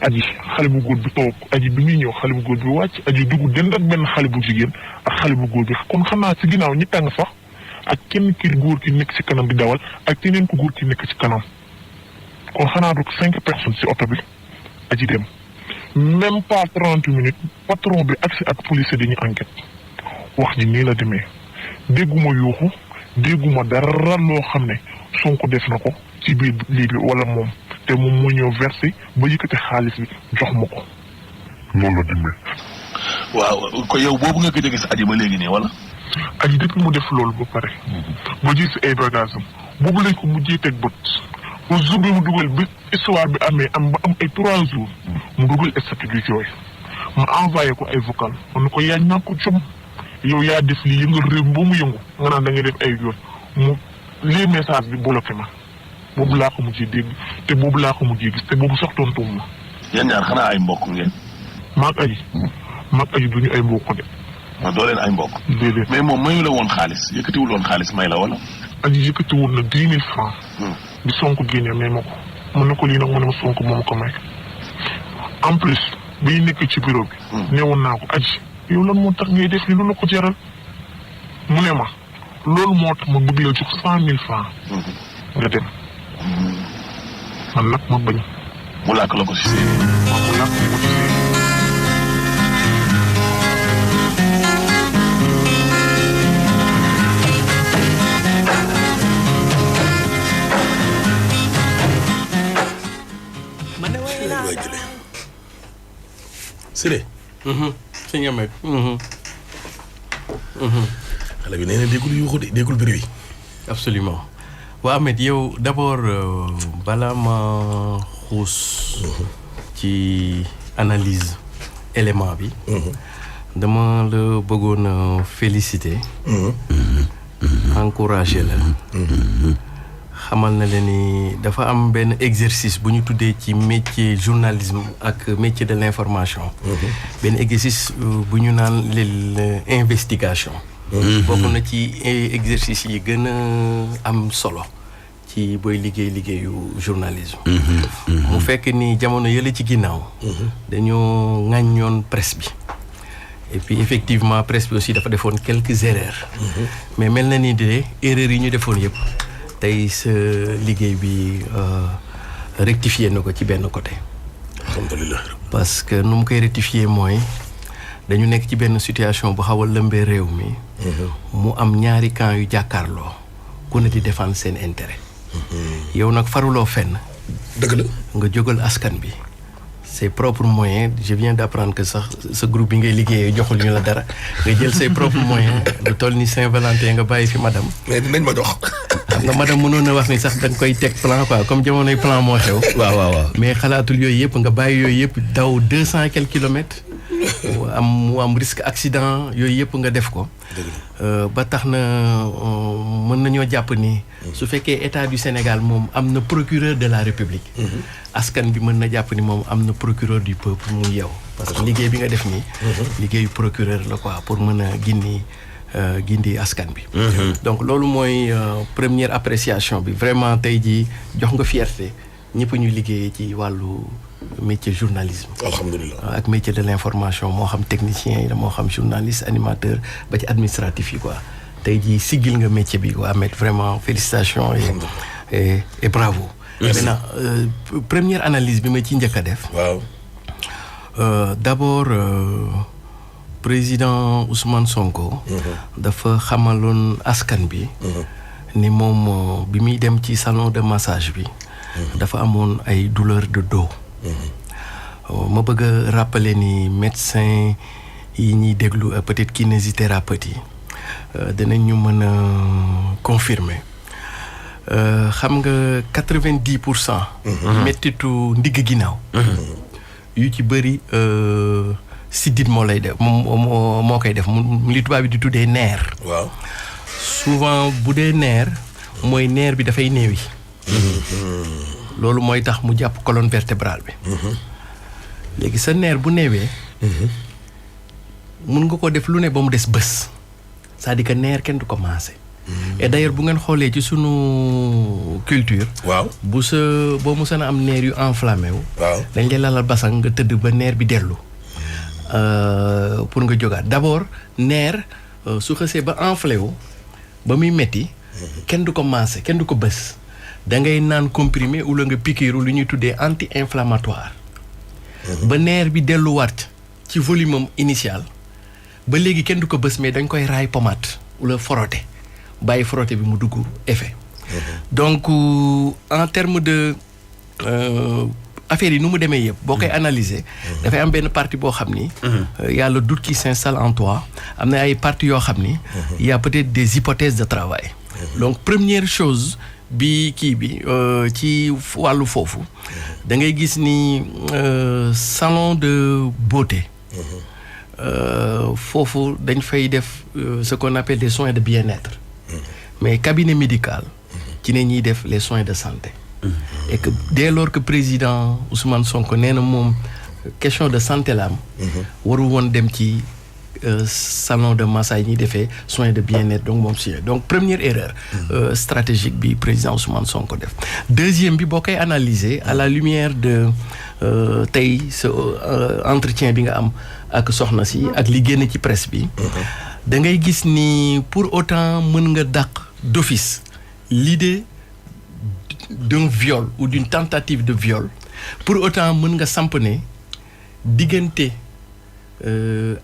aji xale bu góor bi toog aji bi muy ñëw xale bu góor bi wàcc aji dugg dend ak benn xale bu jigéen ak xale bu góor bi kon xam naa si ginnaaw ñi tàng sax ak kenn ki góor ki nekk si kanam di dawal ak keneen ku góor ki nekk si kanam kon xanaa du 5 personnes si oto bi aji dem même pas 30 minutes patron bi agsi ak police dañuy enquête wax ji nii la demee dégguma yuuxu dégguma dara loo xam ne Sonko def na ko ci biir lii bi wala moom te moom moo ñëw versé ba yëkkati xaalis bi jox ma ko loolu la demee. waaw ko yow boobu nga gëj a gis aji ba léegi nii wala. aji depuis mu def loolu ba pare. ba gis ay bagages am boobu lañ ko mujjee teg bët. ba jour bi mu dugal bi histoire bi amee am ba am ay 3 jours. mu dugal statut du jooy. ma envoyé ko ay vocal man ne ko yaa ñàkk ko jom yow yaa def lii yëngal réew ba mu yëngu nga naan da nga def ay yoon mu lii message bi bloqué ma boobu laa ko mujjee dégg te boobu laa ko mujjee gis te boobu sax tontuwul ma. yéen ñaar xanaa ay mbokk ngeen. maag aji du ñu ay mbokk de. ma doo leen ay mbokk. déedéet mais moom mayu la woon xaalis yëkkatiwul woon xaalis may la wala. aji yëkkatiwul na 10 000 francs. di Sonko génnee may ma ko. mën na ko lii nag mu ne ma Sonko moom ko may. en plus biy nekk ci bureau bi. neewoon naa ko aji yow lan moo tax ngay def li lu la ko jaral. mu ne ma loolu moo tax ma bëgg la jox 100 000 francs. nga dem. man nag ma bañ. mu làkk la ko si séeréer. waaw mu làkk la ko si séeréer. Siré. sëñ Ahmed. xale bi nee na déggul yuuxu de déggul bruit. absolument waa Ahmed yow d'abord balaa ma xuus. ci analyse élément bi. dama la bëggoon a féliciter. encourager la. xamal na leen ni dafa am benn exercice bu ñu tuddee ci métier journalisme ak métier de l'information. benn exercice bu ñu naan l'investigation. bokk na ci exercice yi gën a am solo ci booy liggéeyu journalisme. mu fekk ni jamono yële ci ginnaaw. dañoo ŋàññoon presse bi. et puis effectivement presse bi aussi dafa defoon quelques erreurs. mais mel na ni de erreurs yi ñu defoon yëpp. tey sa liggéey bi rectifier na ko ci benn côté. alhamdulilah. parce que nu mu koy rectifier mooy dañu nekk ci benn situation bu xaw a lëmbee réew mi. mu am ñaari camp yu jàkkaarloo ku ne di défendre seen intérêt. yow nag faruloo fenn. dëgg la nga jógal askan bi. ses propres moyens je viens d'apprendre que sax sa groupe bi ngay liggéeyee joxul ñu la dara nga jël ses propres moyens lu toll ni Saint-Valentin nga bàyyi fi madame. mais dinañ ma jox. xam nga madame mënoon na wax ni sax dañ koy teg plan quoi comme jamonoy plan moo xew. waaw. mais xalaatul yooyu yëpp nga bàyyi yooyu yëpp daw 200 et quelques kilomètres mu am risque accident yooyu yëpp nga def ko. ba tax na mën nañoo jàpp ni. su fekkee état du Sénégal moom am na procureur de la République. askan bi mën na jàpp ni moom am na procureur du peuple mu yeew. parce que liggéey bi nga def nii. liggéeyu procureur la quoi pour mën a gindi askan bi. donc loolu mooy première appréciation bi vraiment tey jii jox nga fierté ñëpp ñu liggéeyee ci wàllu métier journalisme. alhamdulilah ak métier de l'information moo xam technicien yi la moo xam journaliste animateur ba ci administratif yi quoi tey jii siggil nga métier bi quoi Ahmed vraiment félicitations et bravo. maintenant première analyse bi ma ci njëkk a def. waaw. d'abord président Ousmane Sonko. dafa xamaloon askan bi. ni moom bi muy dem ci salon de massage bi. dafa amoon ay douleur de dos. ma bëgg a rappeler ni médecin yi ñuy déglu peut-être kinésithérapeute yi dinañ ñu mën a confirmer xam nga 90%. mettitu ndigg ginnaaw. yu ci bëri siddit moo lay def moo koy def mu li tubaab bi di tuddee nerf. waaw souvent bu dee nerf mooy nerf bi dafay néewi. loolu mooy tax mu jàpp colonne vertébrale bi. léegi sa nerf bu néewee. mun nga ko def lu ne ba mu des bés. c'est-à-dire que nerf kenn du ko maase. et d'ailleurs bu ngeen xoolee ci sunu culture. waaw bu sa boo musa na am nerf yu enflammé wu. waaw dañ lay lalal basang nga tëdd ba nerf bi dellu. pour nga jógaat d'abord nerf su xësee ba enflé wu ba muy metti kenn du ko maase kenn du ko bës. da ngay naan comprimé wala nga piqûre lu ñuy tuddee anti-inflammatoire. ba nerf bi delluwaat ci volume am initial. ba léegi kenn du ko bës mais dañ koy raay pommade wala frotter bàyyi frotter bi mu dugg effet. donc en terme de affaire yi nu mu demee yëpp boo koy analyser. dafay am benn partie boo xam ni. y a le doute qui s'installe en toi am na ay parties yoo xam ni. y a peut-être des hypothèses de travail. donc première chose bi kii bi ci wàllu foofu. da ngay gis ni salon de beauté. foofu dañ fay def ce qu'on appelle des soins de bien-être. mais cabinet médical ci ne ñuy def les soins de santé. et que dès lors que président Ousmane Sonko nee na moom question de santé la am. waru woon dem ci salon de massage ñuy defee soins de bien-être donc moom si donc première erreur stratégique bi président Ousmane Sonko def. deuxième bi boo koy analyser à la lumière de tey ce entretien bi nga am ak soxna si ak li génn ci presse bi. da ngay gis ni pour autant mën nga dàq d'office l'idée d'un viol ou d'une tentative de viol pour autant mën nga samp ne diggante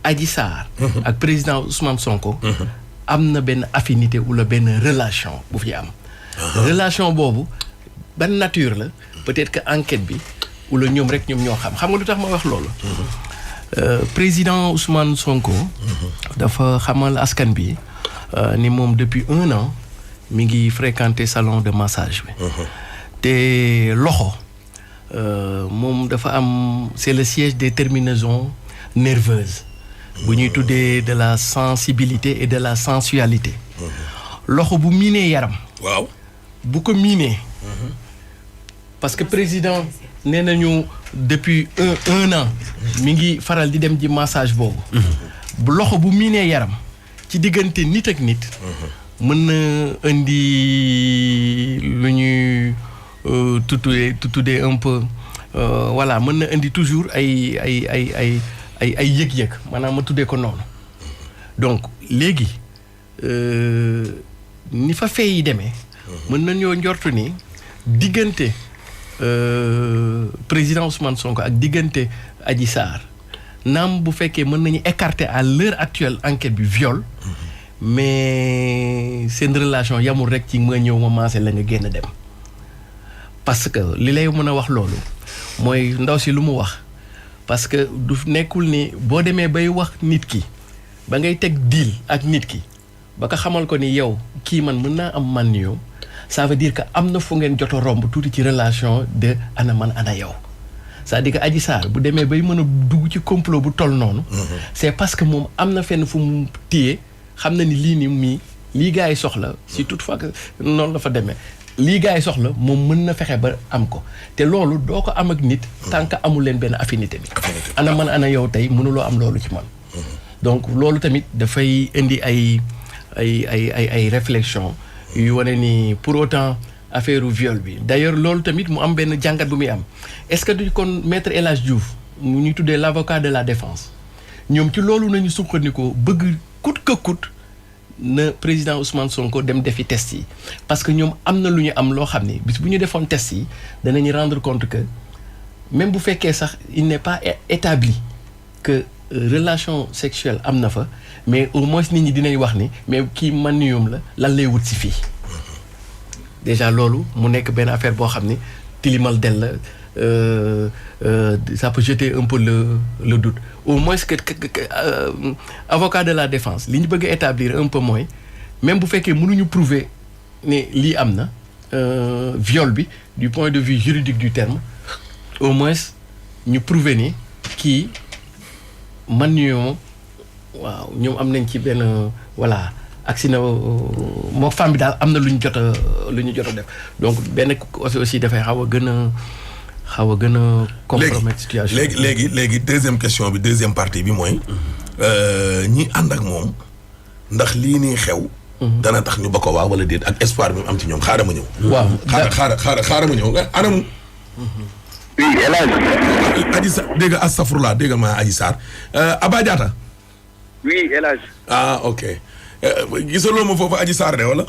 Adji Sarr ak président Ousmane Sonko am na benn affinité wala benn relation bu fi am. relation boobu ban nature la peut-être que enquête bi wala ñoom rek ñoom ñoo xam nga lu tax ma wax loolu. président Ousmane Sonko dafa xamal askan bi ni moom depuis 1 an mi ngi fréquenter salon de massage bi. te loxo moom dafa am c'est le siège des terminaisons nerveuses. bu ñuy tuddee de la sensibilité et de la sensualité. loxo bu miinee yaram. waaw bu ko miinee. parce que président nee nañu depuis un an mi ngi faral di dem ji massage boobu. bu loxo bu miinee yaram ci diggante nit ak nit. mën na indi lu ñuy tuddee un peu voilà mën na indi toujours ay yëg-yëg maanaam ma tuddee ko noonu. donc léegi ni fa fee yi demee. mën nañoo njortu ni diggante président Ousmane Sonko ak diggante Adji Sarr naam bu fekkee mën nañu écarter à l'heure actuelle enquête bi viol. mais seen relation yamul rek ci nga ñëw ma maase la nga génn dem. parce que li lay mën a wax loolu mooy ndaw si lu mu wax parce que du nekkul ni boo demee bay wax nit ki ba ngay teg deal ak nit ki ba ko xamal ko ni yow kii man mën naa am man yow ça veut dire que am na fu ngeen jot a romb tuuti ci relation de ana man ana yow c'est-à-dire que Adji Sarr bu demee bay mën a dugg ci complot bu toll noonu. c'est parce que moom am na fenn fu mu téye xam na ni lii ni mii lii gars yi soxla si toutefois que noonu la fa demee lii gars yi soxla moom mën na fexe ba am ko te loolu doo ko am ak nit. tant que amul leen benn affinité bi. ana man ana yow tey mënuloo am loolu ci man. donc loolu tamit dafay indi ay réflexion yu wane ni pour autant affaire viol bi d'ailleurs loolu tamit mu am benn jàngat bu muy am est-ce que du kon maître El Hadj Diouf mu ñu tuddee l'avocat de la défense ñoom ci loolu nañu sukkandikoo bëgg coûte que coûte na président Ousmane Sonko dem defi test yi parce que ñoom am na lu ñu am loo xam ni bis bu ñu defoon test yi danañu rendre compte que même bu fekkee sax il n'est pas établi que relation sexuelle am na fa mais au moins nit ñi dinañ wax ni mais kii manium la lan lay wut si fii déjà loolu mu nekk benn affaire boo xam ni tilimal del la ça peut jeter un peu le doute au moins que avocat de la défense li ñu bëgg a établir un peu mooy même bu fekkee mënuñu prouver ne lii am na viol bi du point de vue juridique du terme au moins ñu prouver ni kii manium waaw ñoom am nañ ci benn voilà agsi na moo femme bi daal am na lu ñu jot a def donc benn aussi dafay xaw a gën a compromettre situation léegi deuxième question bi deuxième partie bi mooy ñi ànd ak moom ndax lii nii xew dana tax ñu ba ko waaw wala déet ak espoir bi mu am ci ñoom xaaral ma ñëw waaw xaaral ma ñëw anamu oui El Hadj. Adji Sarr dégg nga astafurlah dégg ma Adji Sarr Aba Diatta. oui El Hadj. ok gisaloo ma foofu Adji Sarr de wala.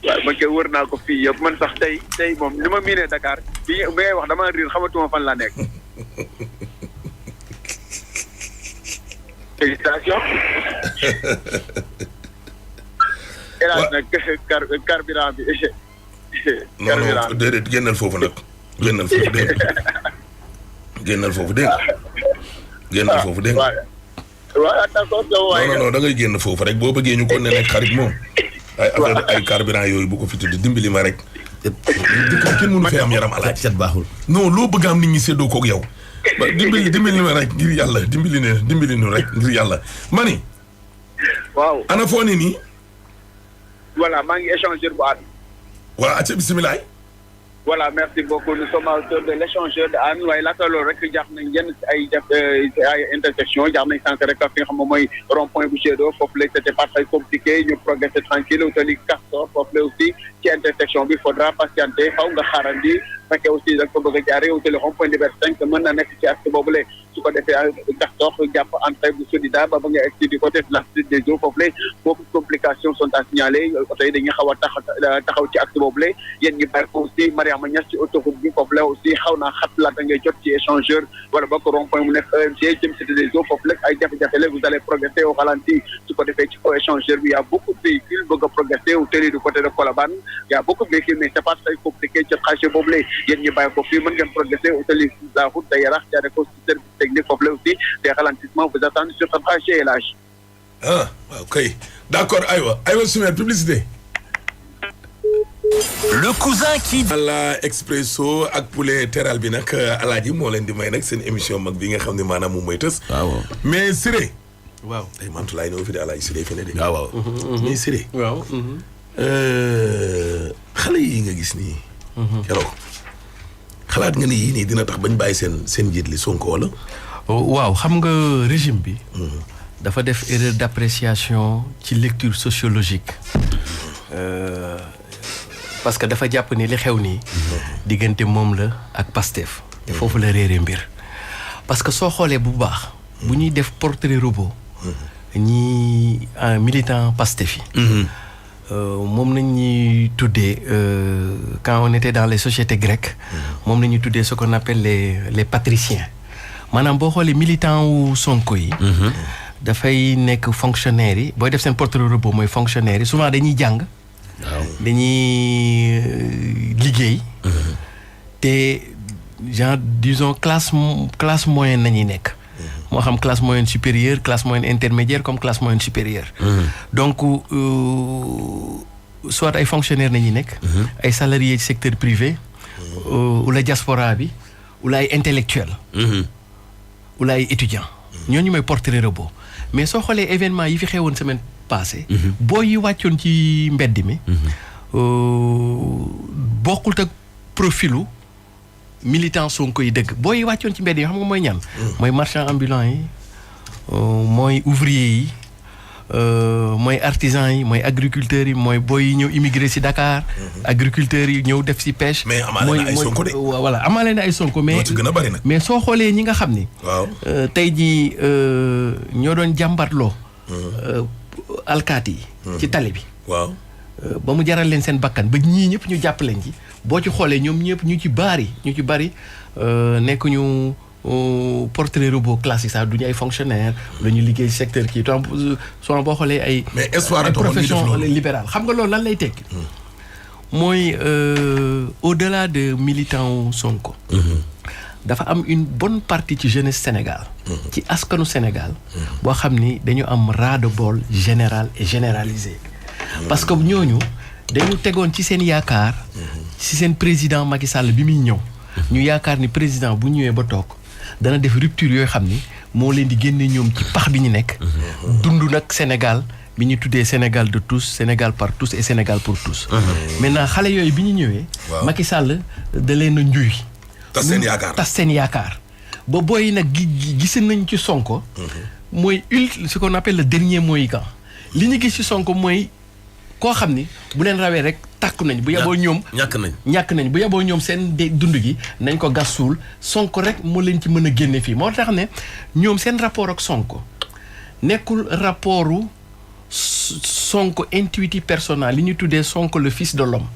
waaw man kay wër naa ko fii yëpp man sax tey moom ni ma miinee Dakar bi ngay wax dama riir xamatuma fan laa nekk. félicitations. El Hadj nag carburant bi. non déedéet génnal foofu nag. génnal foofu dégg nga génnal foofu dégg nga génnal foofu dégg nga. waaw d'accord non da ngay génn foofu rek boo bëggee ñu ko ne nekk xarit moom. ay affaire ay carburant yooyu bu ko fi tudd dimbali ma rek. kenn mënu fee am yaram alaaj cet baaxul. non loo bëgg am nit ñi séddoo koog yow. dimbali ma rek ngir yàlla dimbali nu rek ngir yàlla mani. waaw ana foo ne nii. voilà maa ngi échangeur bu ànd. waa acca bisimilah. voilà merci beaucoup nous sommes à hauteur de l'échangeur de Hann waaye laata loolu rek jaar nañ yenn ay intersection jaar nañ sànq rek fi nga xam moom mooy rond point bu Gédo foofu la c'était pas très compliqué ñu progresser tranquille utali Castor foofu la aussi ci intersection bi faudra patienter xaw nga xaarandi fekkee aussi da nga ko bëgg a jaaree utali rond point Liberté 5 mën na nekk ci axe boobule su ko defee Castor jàpp entrée bu Sodida ba nga egsi du côté de la Cité des Eaux foofu la beaucoup de complications sont à signaler oto yi dañuy xaw a taxaw ci axe boobule yéen ñi bàyyi ko aussi Mariama Niass ci autoroute bi foofu la aussi xaw naa xat laata ngay jot ci échangeur wala ba ko rond point mu nekk EMG jëm Cité des Eaux foofu la ay jafe-jafe la vous allez progresser au ralenti su ko defee ci kaw échangeur bi y a beaucoup de véhicules bëgg a progresser au télé du côté de Colobane y a beaucoup de véhicules mais c'est pas très compliqué ci trajet boobu la yéen ñi bàyyi ko fii mën ngeen progresser au télé la route de Yarax jaaree ko ci service technique foofu la aussi des ralentissements vous attendent sur ce trajet là. ok d'accord aywa Soumer publicité. Le cousin qui. Voilà Expresso ak poulet teral bi nag alaaji moo leen di may nag seen émission mag bi nga xam ne maanaam moom mooy tës. waaw mais Siré. waaw ay mantulaay ne fi de alaaji Siré fi ne de. waaw. mais Siré. waaw. xale yi nga gis nii. keroog xalaat nga ni yii nii dina tax bañ bàyyi seen njiit li Sonko wala. waaw xam nga régime bi. dafa def erreur d'appréciation ci lecture sociologique. parce que dafa jàpp ni li xew nii. diggante moom la ak Pastef. foofu la réeree mbir. parce que soo xoolee bu baax. bu ñuy def portrait robot. ñi militant Pastef yi. moom nañ ñuy tuddee quand on était dans les sociétés grecques. moom la ñuy tuddee ce qu'on appelle les patriciens. maanaam boo xoolee militant wu Sonko yi. dafay nekk fonctionnaires yi booy def seen portrait robot mooy fonctionnaires yi souvent dañuy jàng. waaw dañuy liggéey. te genre disons classe moyenne nañuy nekk. moo xam classe moyenne supérieure classe moyenne intermédiaire comme classe moyenne supérieure. donc soit ay fonctionnaires nañuy nekk. ay salariés ci secteur privé. ou la diaspora bi. wala ay intellectuel wala ay étudiant ñooñu may portrait robot mais soo xoolee événement yi fi xewoon semaine passée boo yi wàccoon ci mbedd mi bokkul ak profilu militant Sonko yi dëgg boo yi wàccoon ci mbedd yi xam nga mooy ñan mooy marchand ambulant yi mooy ouvrier yi mooy artisan yi mooy agriculteurs yi mooy booy yi ñëw immigré si Dakar agriculteurs yi ñëw def si pêche mais amaale na ay Sonko de voilà amaale na ay Sonko mais ci gën a bari nag mais soo xoolee ñi nga xam ni waaw tey jii ñoo doon jàmbatloo alkaati yi ci tali bi waaw ba mu jaral leen seen bakkan ba ñii ñëpp ñu jàpp leen ci boo ci xoolee ñoom ñëpp ñu ci bari nekk ñu portrait robot classique sax du ñu ay fonctionnaire la ñu liggéey secteur kii tam souvent boo xoolee ay mais espoir profession libérale xam nga loolu lan lay tekki mooy au-delà de militant Sonko dafa am une bonne partie ci jeunesse Sénégal ci askanu Sénégal boo xam ni dañu am ras-le-bol général et généralisé parce que ñooñu dañu tegoon ci seen yaakaar ci seen président Macky Sall bi muy ñëw ñu yaakaar ni président bu ñëwee ba toog dana def rupture yooyu xam ni moo leen di génne ñoom ci pax bi ñu nekk dund nag Sénégal bi ñu tuddee Sénégal de tous Sénégal par tous et Sénégal pour tous maintenant xale yooyu bi ñu ñëwee Macky Sall da leen a njuy tas seen yaakaar ba booy nag gis nañ ci Sonko mooy ce qu'on appelle le dernier mohican li ñu gis ci Sonko mooy koo xam ni bu leen rawee rek tàkku nañ bu yeboo ñoom ñàkk nañ bu yeboo ñoom seen dund gi nañ ko gas suul Sonko rek moo leen ci mën a génne fii moo tax ne ñoom seen rapport ak Sonko nekkul rapportu Sonko intuitif personnel li ñu tuddee Sonko le fils de l'homme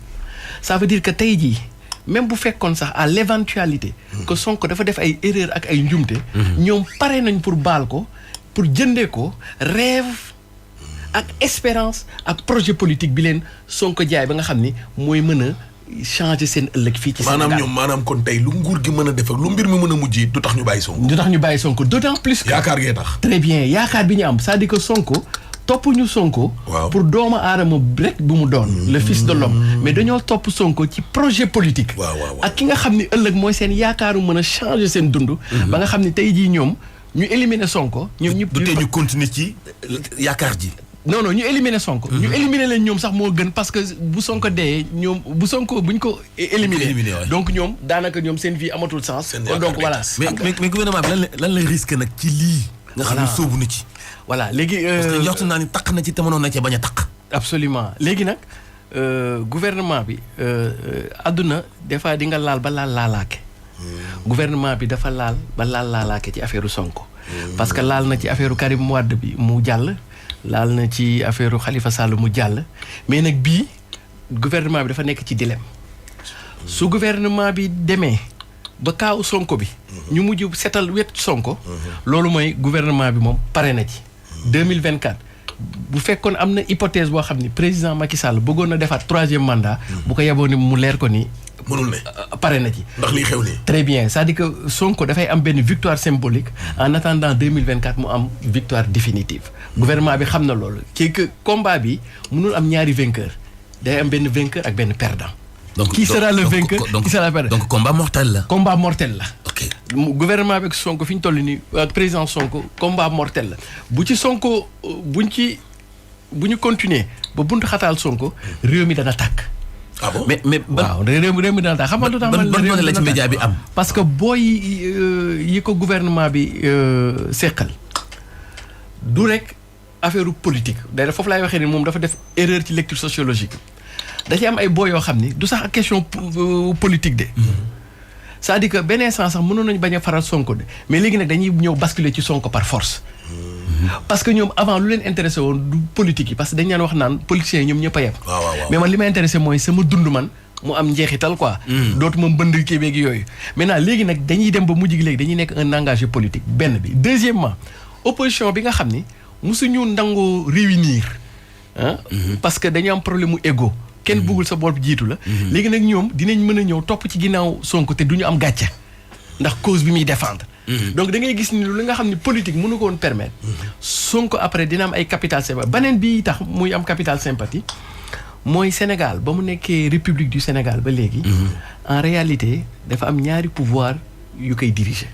ça veut dire que tey jii même bu fekkoon sax à l'éventualité que Sonko dafa def ay erreur ak ay njumte ñoom pare nañ pour baal ko pour jëndee ko rêve ak espérance ak projet politique bi leen Sonko jaay ba nga xam ni mooy mën a changer seen ëllëg fii ci Sénégal maanaam kon tey lu nguur gi mën a def ak lu mbir mi mën a mujj du tax ñu bàyyi Sonko d'autant plus que yaakaar gee tax très bien yaakaar bi ñu am c'est-à-dire que Sonko topp ñu Sonko pour doomu aadama rek bu mu doon le fils de l'homme mais dañoo topp Sonko ci projet politique ak ki nga xam ni ëllëg mooy seen yaakaaru mën a changer seen dund ba nga xam ni tey jii ñoom ñu éliminer Sonko ñoom ñëpp du tee ñu continuer ci yaakaar ji non ñu éliminer Sonko ñu éliminer leen ñoom sax moo gën parce que bu Sonko dee ñoom bu Sonko buñ ko éliminer donc ñoom daanaka ñoom seen vie amatul sens donc voilà mais gouvernement bi lan lay risque nag ci lii nga xam ne sóobu na ci voilà léegi parce que njortu naa ni taq na ci te mënoon na cee bañ a taq absolument léegi nag gouvernement bi àdduna des fois di nga laal ba laalaake gouvernement bi dafa laal ba laalaake ci affaire Sonko parce que laal na ci affaire Karim Wade bi mu jàll laal na ci affaire Khalifa Sall mu jàll mais nag bii gouvernement bi dafa nekk ci dilemme su gouvernement bi demee ba kaaw Sonko bi ñu mujj setal wet Sonko loolu mooy gouvernement bi moom pare na ci 2024 bu fekkoon am na hypothèse boo xam ni président Macky Sall bëggoon na defaat 3e mandat bu ko yeboo ni mu leer ko ni mënul ne pare na ci ndax lii xew nii très bien c'est-à-dire que Sonko dafay am benn victoire symbolique en attendant 2024 mu am victoire définitive gouvernement bi xam na loolu ci que combat bi mënul am ñaari vainqueur day am benn vainqueur ak benn perdant qui sera le vainqueur qui sera le perdant donc combat mortel la ok gouvernement bi ak Sonko fi ñu toll nii ak président Sonko combat mortel la bu ci Sonko bu ñu continuer ba buntu xataal Sonko réew mi dana tàkk ah bon mais waaw réew mi dana tax xam nga lu tax ban la ci média bi am parce que booy yi ko gouvernement bi seqal du rek affaire politique d'ailleurs foofu laay waxee ni moom dafa def erreur ci lecture sociologique da ci am ay booy yoo xam ni du sax question politique de c'est-à-dire que benn instant sax mënoon nañu bañ a faral Sonko de mais léegi nag dañuy ñëw basculer ci Sonko par force parce que ñoom avant lu leen intéressé woon du politique yi parce que dañ naan wax naan politiciens yi ñoom ñëpp a yem mais man li ma intéressé mooy sama dund man mu am njeexital quoi dootuma mbënd kii beeg yooyu maintenant léegi nag dañuy dem ba mujj gi léegi dañuy nekk un engagé politique benn bi deuxièmement opposition bi nga xam ni musuñu nangu réunir parce que dañu am problème mu égo kenn bëggul sa bopp jiitu la léegi nag ñoom dinañ mën a ñëw topp ci ginnaaw Sonko te duñu am gàcce ndax cause bi muy défendre donc da ngay gis ni li nga xam ne politique mënu ko woon permettre Sonko après dina am ay capital sympathie beneen bi tax muy am capital sympathie mooy Sénégal ba mu nekkee République du Sénégal ba léegi en réalité dafa am ñaari pouvoir yu koy diriger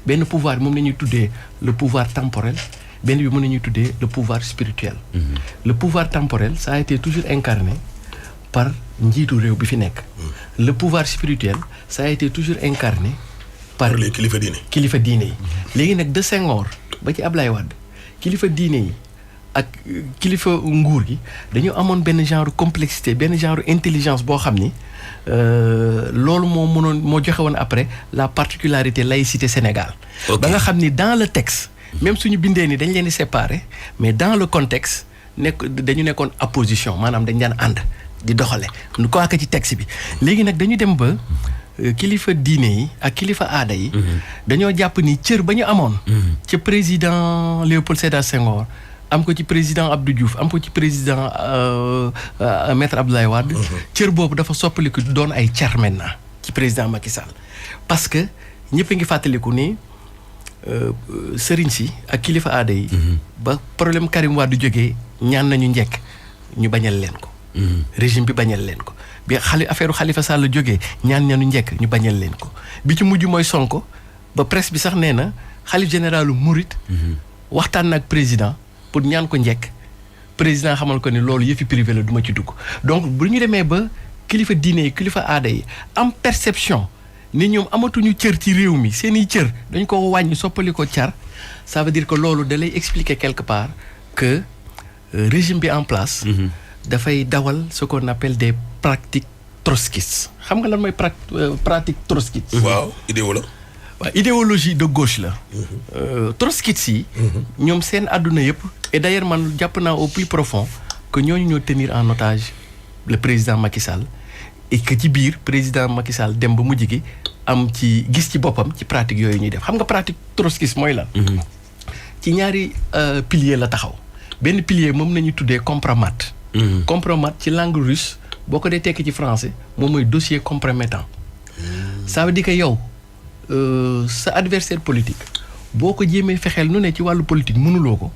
benn pouvoir moom la ñuy tuddee le pouvoir temporel benn bi mën nañuy tuddee le pouvoir spirituel. Le pouvoir temporel ça a été toujours incarné par njiitu réew bi fi nekk. Le pouvoir spirituel ça a été toujours incarné par les kilifa diine yi. léegi nag de Senghor ba ci Ablaye Wade kilifa diine yi ak kilifa nguur gi dañu amoon benn genre complexité benn genre intelligence boo xam ni loolu moo joxe woon après la particularité laïcité Sénégal. ba nga xam ni dans le texte même suñu bindee ni dañ leen di séparer mais dans le contexte dañu nekkoon opposition maanaam dañ daan ànd di doxale nu ko ak ci texte bi. léegi nag dañu dem ba kilifa diine yi ak kilifa aada yi. dañoo jàpp ni cër ba ñu amoon. ci président Léopold Sédar Senghor. am ko ci président Abdou Diouf am ko ci président maître Abdoulaye Wade. cër boobu dafa soppaliku doon ay car maintenant ci président Macky Sall. parce que ñëpp a ngi fàttaliku ni sëriñ si ak kilifa aada yi. ba problème Karim Wade jógee ñaan nañu njëkk ñu bañal leen ko. régime bi bañal leen ko bi affaire Khalifa Sall jógee ñaan nañu njëkk ñu bañal leen ko bi ci mujj mooy Sonko ba presse bi sax nee na xalif généralu Mouride. waxtaan na ak président. pour ñaan ko njëkk président xamal ko ni loolu yëfi privé la du ma ci dugg donc bu ñu demee ba kilifa diine yi kilifa aada yi am perception ni ñoom amatuñu cër ci réew mi seeni cër dañ ko wàññi soppali ko car ça veut dire que loolu da lay expliquer quelque part que régime bi en place dafay dawal ce qu'on appelle des pratiques trotskistes xam nga lan mooy pratique trotskiste. waaw idéologie. waaw idéologie de gauche la. trotskistes yi. ñoom seen àdduna yëpp. et d'ailleurs man jàpp naa au plus profond que ñooñu ñoo tenir en otage le président Macky Sall et que ci biir président Macky Sall dem ba mujj gi am ci gis ci boppam ci pratique yooyu ñuy def xam nga pratique trotskiste mooy lan. ci ñaari pilier la taxaw benn pilier moom nañu tuddee compromat. Compromat ci langue russe boo ko dee tekki ci français moom mooy dossier compromettant. ça veut dire que yow. sa adversaire politique boo ko jéemee fexeel nu ne ci wàllu politique mënuloo ko.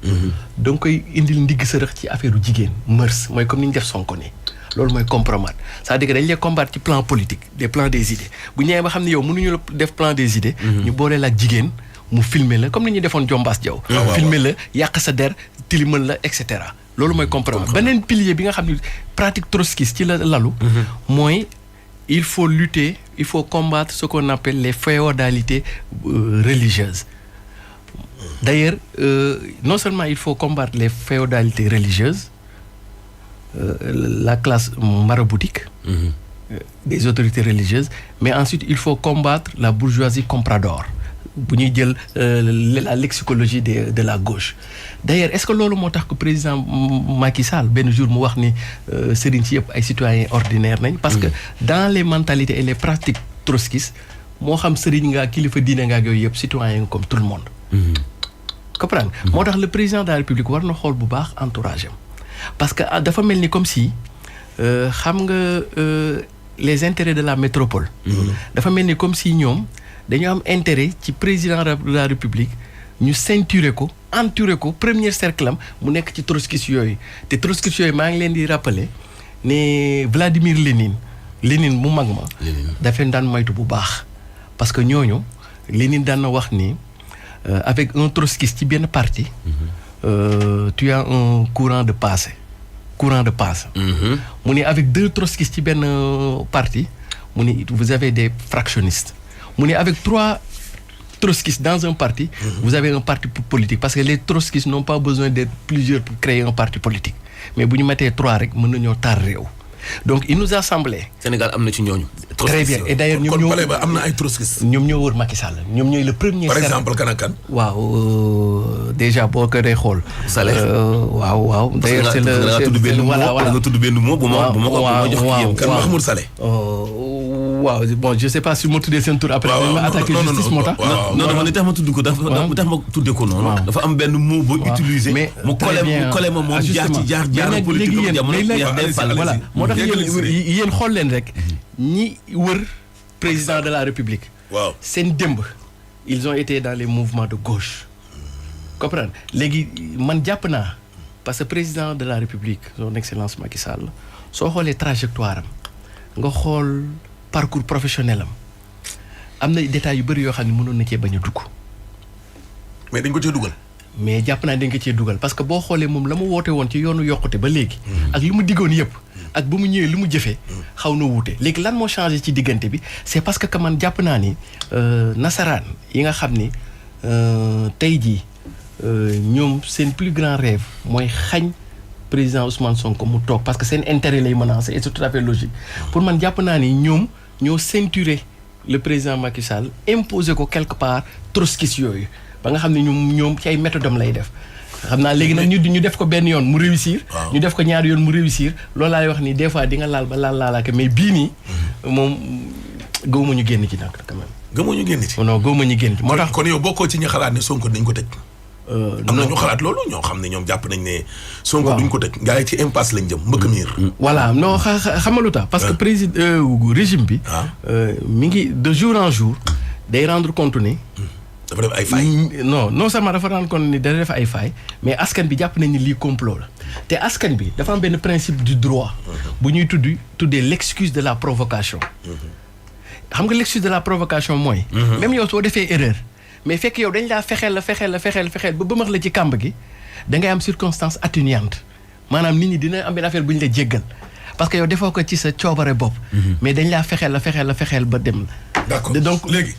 da nga koy indil ndigg sërëx ci affaire u jigéen mœurs mooy comme ni ñu def Sonko nii loolu mooy compromat c'est-à-dire que dañ lay combattre ci plan politique des plans des idées bu ñëwee ba xam ne yow mënuñu la def plan des idées. ñu boole la ak jigéen mu filmer la comme ni ñu defoon Jombaas Jaw filmer la yàq sa der tilimal la et cetera loolu mooy compromat beneen pilier bi nga xam ne pratique trotskiste ci la lalu. mooy il faut lutter il faut combattre ce qu'on appelle les féodalités religieuses. D'ailleurs, non seulement il faut combattre les féodalités religieuses, la classe maraboutique, des autorités religieuses, mais ensuite il faut combattre la bourgeoisie comprador. bu ñuy jël la lexicologie de la gauche. D'ailleurs, est-ce que loolu moo tax que président Macky Sall benn jour mu wax ni sëriñ si yëpp ay citoyens ordinaires nañ. parce que dans les mentalités et les pratiques trotskistes moo xam sëriñ nga kilifa diine nga ak yooyu yëpp citoyen comme tout le monde. comprendre moo tax le président de la République war na xool bu baax entourage am parce que dafa mel ni comme si xam nga les intérêts de la métropole. dafa mel ni comme si ñoom. dañu am intérêt ci président de la République ñu ceinturer ko entourer ko premier cercle am mu nekk ci trotskistes yooyu te trotskistes yooyu maa ngi leen di rappeler ne Vladimir Lénine mu mag ma dafa daan moytu bu baax parce que ñooñu Lénine daan na wax ni avec un trotskiste ci benn parti tu as un courant de passe mu ni avec deux trotskistes ci benn parti mu ni vous avez des fractionnistes mu ne avec 3 trotskistes dans un parti, vous avez un parti politique. Parce que les trotskistes n'ont pas besoin d'être plusieurs pour créer un parti politique. Mais si nous mettons 3 rek, nous avons tar réew. Donc il nous a semblé. Sénégal am na ci ñooñu. Très bien. Et d'ailleurs ñoom ñoo am na ay trotskistes. ñoom ñoo wër Macky Sall. ñoom ñooy le premier. Par exemple kan ak kan. waaw déjà boo ko dee xool. Saleh. waaw. D'ailleurs c'est le voilà nga tudd benn mot bu ma ko jox ci yéen. kan Mahmoud Saleh. waaw bon je sais pas si ma tuddee seen tur après. waaw ma attaqué justice moo tax. non dama ne tax ma tudd ko dafa tax ma tuddee ko noonu. dafa am benn mot boo utiliser. mais mu collé ma moom jaar politique voilà moo tax yéen xool leen rek ñi wër président de la République. waaw seen démb ils ont été dans les mouvements de gauche. comprendre léegi man jàpp naa parce que président de la République son excellence Macky Sall soo xoolee trajectoire am nga xool parcours professionnel am am na détails yu bëri yoo xam ne mënoon na cee bañ a dugg. mais dañ ko cee dugal. mais jàpp naa dañ ko cee dugal parce que boo xoolee moom la mu woote woon ci yoonu yokkute ba léegi. ak li mu diggoon yëpp. ak ba mu ñëwee li mu jëfee. xaw na wuute léegi lan moo changé ci diggante bi c'est parce que man jàpp naa ni nasaraan yi nga xam ni tey jii ñoom seen plus grand rêve mooy xañ président Ousmane Sonko mu toog parce que seen intérêt lay menacé et c'est tout à fait logique. pour man jàpp naa ni ñoom ñoo ceinturé le président Macky Sall imposé ko quelque part trotskis yooyu ba nga xam ne ñoom ci ay méthode am lay def. xam naa léegi nag ñu def ko benn yoon mu réussir. ñu def ko ñaari yoon mu réussir loolu laay wax ni des fois di nga laal ba laalaake mais bii nii moom gëwuma ñu génn ci nag quand même. gëmoo ñu génn ci. non gëwuma ñu génn ci moo tax. kon yow bokkoo ci ñi xalaat ne Sonko dañ ko tëj. am na ñu xalaat loolu ñoo xam ne ñoom jàpp nañ ne. Sonko duñ ko tëj. gars yi ci impasse lañ jëm mbëkk miir. voilà non xam nga lu tax parce que président régime bi. mi ngi de jour en jour day rendre compte ne. dafa def ay failles. non seulement dafa rendre compte ni dana def ay failles mais askan bi jàpp nañ ni lii complot la te askan bi dafa am benn principe du droit. bu ñuy tuddee l'excuse de la provocation. xam nga l'excuse de la provocation mooy. même yow soo defee erreur. mais fekk yow dañ laa fexeel ba bëmax la ci kàmb gi da ngay am circonstance atténuante maanaam nit ñi dina am benn affaire bu ñu la jéggal parce que yow defoo ko ci sa coobare bopp. mais dañ laa fexeel ba dem la. d'accord donc léegi.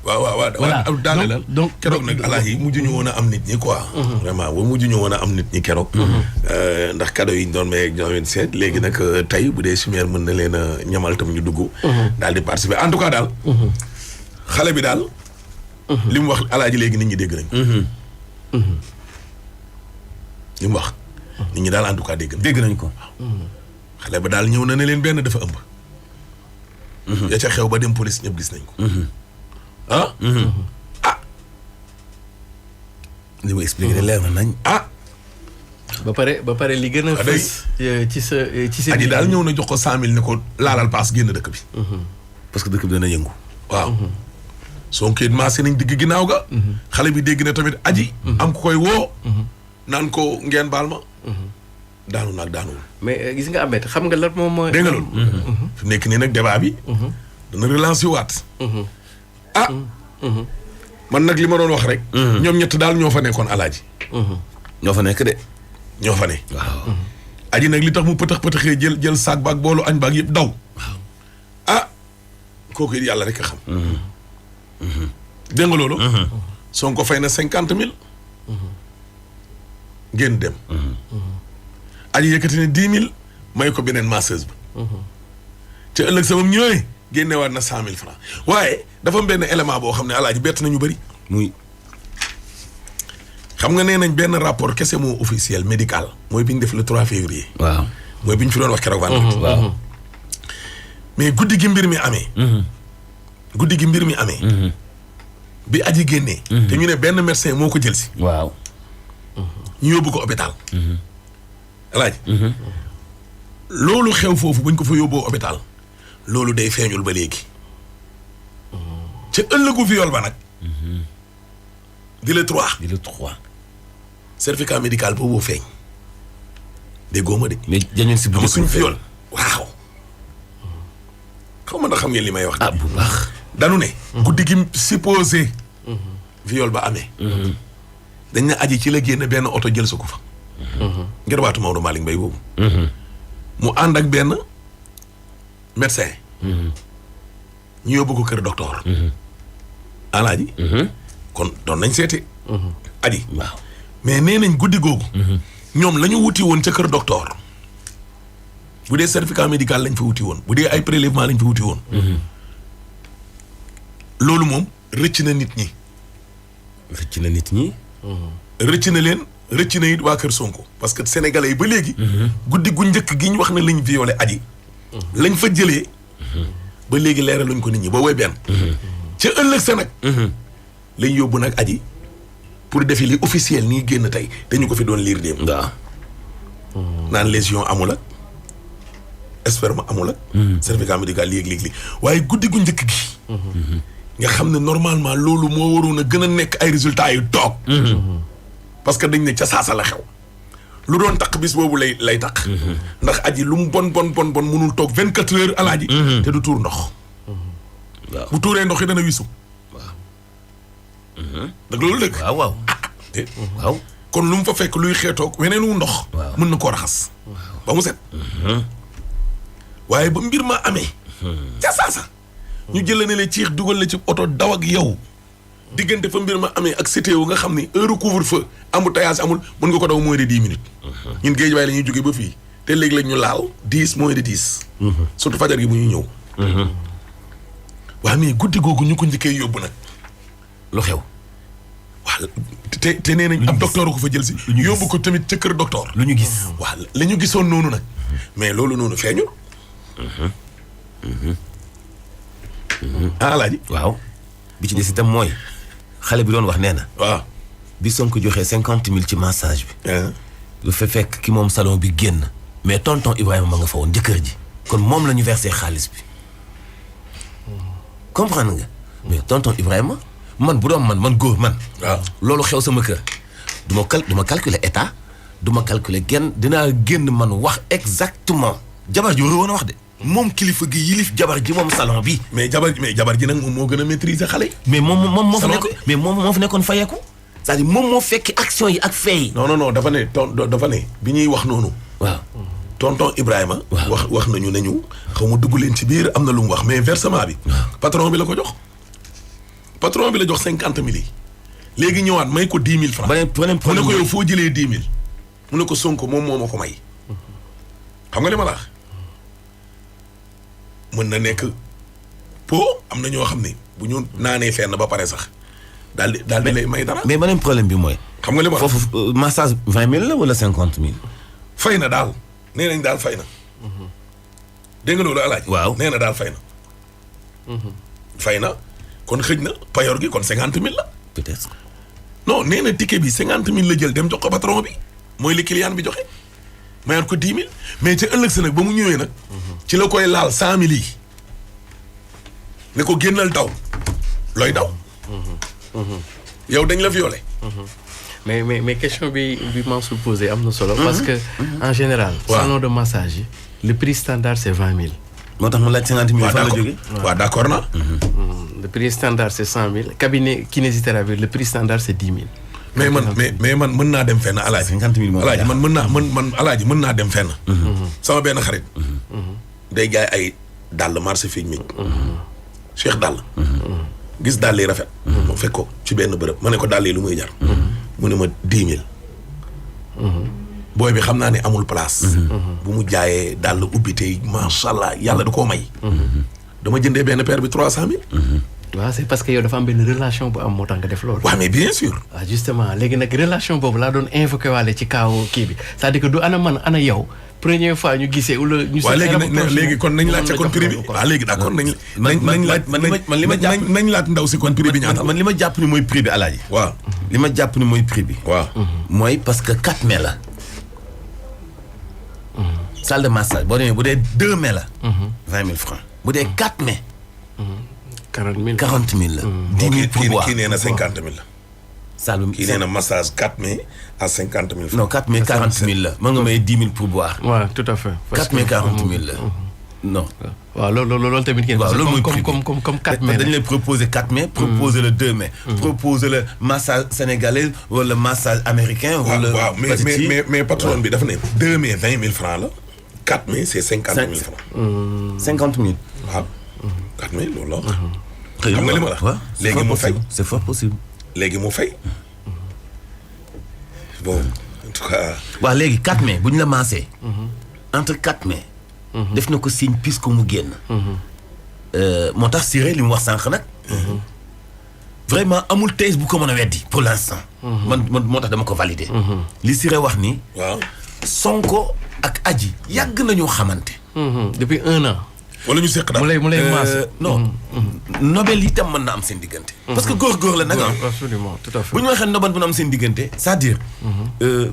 waaw voilà daanelal donc keroog nag alaaji mujj ñu woon a am nit ñi quoi. vraiment ba mujj ñu woon a am nit ñi keroog. ndax cadeau yi ñu doon may ñoo leen seet léegi nag tey bu dee Chimère mën na leen a ñamal tam ñu dugg. daal di participer en tout cas daal. xale bi daal. li mu wax alaaji léegi nit ñi dégg nañ ko. li mu wax. nit ñi daal en tout cas dégg nañ ko. xale ba daal ñëw na ne leen benn dafa ëmb. ya ca xew ba dem police ñëpp gis nañ ko. li ma expliqué leer na nañ. ba pare li gën a fës ci sa aji daal ñëw na jox ko 100 000 ne ko laalal paas génn dëkk bi. parce que dëkk bi dana yëngu. waaw. Sonko it maase nañ digg ginnaaw ga. xale bi dégg na tamit aji. am ku koy woo. naan ko ngeen baal ma. daanu naag daanuwul. mais gis nga Ahmed xam nga lan moom mooy. dégg nga loolu. fi nekk nii nag débat bi. dana relancer waat. man nag li ma doon wax rek. ñoom ñett daal ñoo fa nekkoon alaaji. ñoo fa nekk de. ñoo fa ne. waaw. aji nag li tax mu pëtaxee jël saak baag boolu añ baag yëpp daw. kooku it yàlla rek a xam. dégg nga loolu. Sonko fay na 50 000. ngeen dem. aji yëkkati ne 10 000 may ko beneen masseuse ba. te ëllëg sama ñëwee génnewaat na 100 000 francs waaye dafa am benn élément boo xam ne alaaji bett nañu bëri. muy. xam nga nee nañ benn rapport kese moo officiel médical mooy bi ñu def le 3 février. waaw mooy bi ñu fi doon wax keroog vendredi. waaw. mais guddi gi mbir mi amee. bi aji génnee. te ñu ne benn médecin moo ko jël si. waaw. ñu yóbbu ko hôpital. alaaji. loolu xew foofu bañ ko fa yóbboo hôpital. loolu day feeñul ba léegi. ca ëllëgu viol ba nag. di le 3. certificat médical boobu feeñ. déggoo ma de. mais jañoon si bu am suñ viol waaw. xaw ma ndax xam ngeen li may wax. bu baax. danu ne. guddi gi supposé. viol ba amee. dañ na aji ci la génn benn oto jël sa ko fa. ngir waatu Maodo Malick Mbaye boobu. mu ànd ak benn médecin. ñu yóbbu ko kër docteur. alaaji. kon doon nañ seeti. aji waaw. mais nee nañ guddi googu. ñoom la ñu wuti woon ca kër docteur. bu dee certificat médical lañ fa wuti woon bu dee ay prélèvement lañ fa wuti woon. loolu moom rëcc na nit ñi. rëcc na nit ñi. rëcc na leen rëcc na it waa kër Sonko parce que sénégalais yi ba léegi. guddi gu njëkk gi ñu wax ne lañ violé aji. lañ fa jëlee. ba léegi leeraluñ ko nit ñi ba woy benn. ca ëllëg sa nag. lañ yóbbu nag aji pour defi li officiel nii génn tey te ñu ko fi doon liir déem. waaw. naan lésion amul ak sperme amul ak. certificat médical léegi waaye guddi gu njëkk gi. nga xam ne normalement loolu moo waroon a gën a nekk ay résultats yu toog. parce que dañ ne ca saasa la xew. lu doon takk bis boobu lay takk. ndax aji lu mu bon mënul toog 24 heures alaaji. te du tuur ndox. waaw bu tuuree ndox yi dana wisu. waaw. dëgg loolu dëgg. waaw waaw. waaw. kon lu mu fa fekk luy xeetoog weneen wu ndox. waaw mën na koo raxas. ba mu set. waaye ba mbir ma amee. ca saasa. ñu jëlee ne la ciix dugal la ci oto daw ak yow. diggante fa mbir ma amee ak CTO nga xam ni heure couvre-feu embouteillage amul mën nga ko daw moins de 10 minutes. ñun géej waaye la ñuy jógee ba fii te léegi la ñu laal 10 moins de 10. surtout fajar gi bu ñuy ñëw. waaw mais guddi googu ñu ko njëkkee yóbbu nag. lu xew. waaw te nee nañ ab docteur ko fa jël si. yóbbu ko tamit ca kër docteur. lu ñu gis. waaw la ñu gisoon noonu nag. mais loolu noonu feeñul. Alaaji. waaw bi ci des itam mooy xale bi doon wax nee na. waaw. bi Sonko joxee 50 000 ci massage bi. lu fa fekk ki moom salon bi génn. mais tonton Ibrahima ma nga fa woon jëkkër ji. kon moom la ñu versé xaalis bi. comprendre nga. mais tonton Ibrahima man bu doon man góor man. waaw loolu xew sama kër. du ma calculer état. du ma calculer genn dinaa génn man wax exactement. jabar ji waroon a wax de. moom kilifa gi yilif jabar ji moom salon bi. mais jabar ji nag moom moo gën a maîtriser xale yi. mais moom moo fa nekkoon mais moom moo fa nekkoon fayeeku. c'est-à-dire moom moo fekki action yi ak fee yi. non dafa ne bi ñuy wax noonu. waaw tonton Ibrahima. waaw wax nañu ne ñu xaw ma dugg leen ci biir am na lu mu wax mais versement bi. patron bi la ko jox. patron bi la jox 50 000 yi. léegi ñëwaat may ko 10 000 francs. beneen mu ne ko yow foo jëlee 10 000. mu ne ko Sonko moom moo ma ko may. xam nga li ma la wax. mën na nekk am na ñoo xam ne bu ñu naanee fenn ba pare sax daal di lay may dara. mais beneen problème bi mooy. xam nga li ma la foofu massage 20 000 la wala 50 000. fay na daal nee nañ daal fay na. dégg nga loolu Alaaji. waaw nee na daal fay na. fay na kon xëj na payoor gi kon 50 000 la. peut-être. non nee na ticket bi 50 000 la jël dem jox ko patron bi mooy li client bi joxe mayaat ko 10 000 mais ca ëllëg sa nag ba mu ñëwee nag. ci la koy laal 100 000 yi. ne ko génnal daw looy daw. yow dañ la violé. mais question bi Mansour posé am na solo. parce que en général. salon de massage yi le prix standard c'est 20 000. moo tax mu laaj 50 000 fan la jógee. waaw d'accord na. le prix standard c'est 100 000 cabinet kinésithérapie le prix standard c'est 10 000. mais man mën naa dem fenn Alaaji. 50 000 moom Alaaji man Alaaji mën naa dem fenn. sama benn xarit. day jaay ay dàll marché fii mi. Cheikh dàll. gis dàll yi rafet. ma fekk ko ci benn bërëb ma ne ko dàll yi lu muy jar. mu ne ma 10 000. booy bi xam naa ne amul place. bu mu jaayee dàll ubbi tey macha allah yàlla da koo may. dama jëndee benn paire bi 300 000. waaw c'est parce que yow dafa am benn relation bu am moo tax nga def loolu. waaw mais bien sûr. waaw justement léegi nag relation boobu laa doon invoqué waale ci kaaw kii bi c'est-à-dire que du ana man ana yow première fois ñu gisee wala. ñu waaw léegi kon nañ laaj kon prix bi waaw léegi d'accord nañ laaj man li ma jàpp nañ laaj ndaw si kon prix bi ñaata. man li ma jàpp ni mooy prix bi Alaaji. waaw li ma jàpp ni mooy prix bi. waaw mooy parce que 4 mai la. salle de massage boo demee bu dee 2 mai la. 20 000 francs bu dee 4 mai. 40 000 la. 10 000 pourboire kii nee na 50 000 la. salle kii nee na massage 4 mai à 50 000 francs. non 4 mai 40 000 la. mën nga may 10 000 pourboire. waaw tout à fait. 4 mai 40 000 la. non. waaw loolu tamit ngeen. waaw loolu mooy prix bi comme 4 mai. dañu lay proposer 4 mai. proposer le 2 mai. proposer le massage sénégalais wala massage américain. wala waaw mais patron bi dafa ne 2 mai 20 000 francs la. 4 mai c'est 50 000 francs. 50 000. waaw 4 mai loolu la wax. xam nga li ma la wax. léegi mu fay c'est fort possible. léegi mu fay. bon en tout cas. waaw léegi 4 mai bu ñu la maasee. entre 4 mai. def na ko signe puisque mu génn. moo tax Siré li mu wax sànq nag. vraiment amul thèse bu ko mën a weddi pour l'instant. man moo tax dama ko valider. li Siré wax ni. waaw Sonko ak Adji yàgg nañoo xamante. depuis 1 an. wala ñu seq daal mu lay maas. non nobel itam mën na am seen diggante. parce que góor la nag ah. absolument tout à fait. bu ñu waxee nobel bu na am seen diggante. c'est-à-dire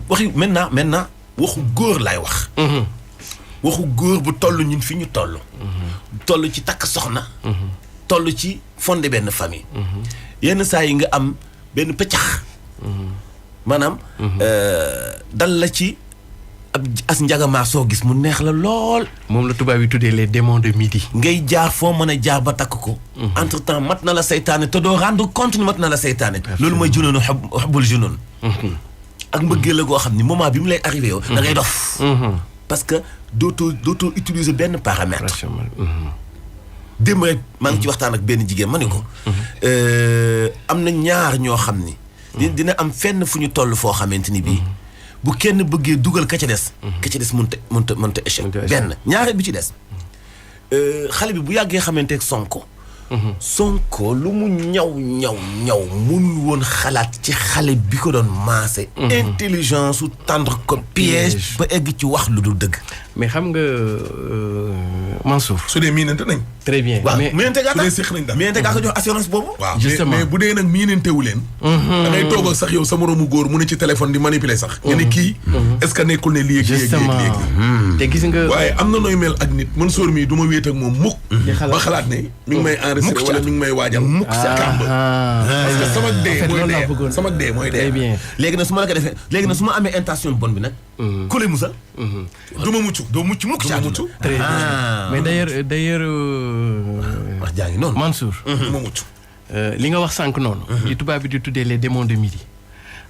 waxi maintenant waxu góor laay wax. waxu góor bu toll ñun fi ñu toll. toll ci takk soxna. toll ci fonder benn famille. yenn saa yi nga am benn pëccax. maanaam. dal la ci ab as njagamaar soo gis mu neex la lool. moom la tubaab yi tuddee les démons de midi. ngay jaar foo mën a jaar ba takk ko. entre temps mat na la seytaane te doo rendre compte ni mat na la seytaane. loolu mooy junoonu xubbul junoon. ak mbëggeel la goo xam ni moment bi mu lay arrivé yow. da ngay dof. parce que dootoo utiliser benn paramètre. démb rek maa ngi ci waxtaan ak benn jigéen ma ne ko. am na ñaar ñoo xam ni. dina am fenn fu ñu toll foo xamante ni bii. bu kenn bëggee dugal ka ca des. ka ca des mënta échec. benn ñaareel bi ci des. xale bi bu yàggee xamante ak Sonko. Sonko lu mu ñaw mënul woon xalaat ci xale bi ko doon maase. intelligence su tendre ko piège ba egg ci wax lu dul dëgg. mais xam nga Mansour. su dee miinante nañ. très bien waaw miinante gaa su dee séq nañ daal miinante gaa ko jox assurance boobu. waaw justement mais bu dee nag miinantewu leen. da ngay toog ak sax yow sa moroomu góor mu ne ci téléphone di manipuler sax. nga ne kii est-ce que nekkul ne lii justement te gis nga. waaye am na nooy mel ak nit man sóor mii du ma wéet ak moom mukk. ba xalaat ne mi ngi may enregistré wala mi ngi may waajal. mukk sa kàmb. parce que sama dee mooy dee sama dee mooy dee. très bien léegi nag su ma la ko defee léegi nag su ma amee intention bon bi nag. ku lay musal. du ma mucc doo mucc mukk. du ma mucc. très bien mais d'ailleurs wax jaa ngi noonu. Mansour. du ma mucc. li nga wax sànq noonu. li tubaab bi di tuddee les démons de midi.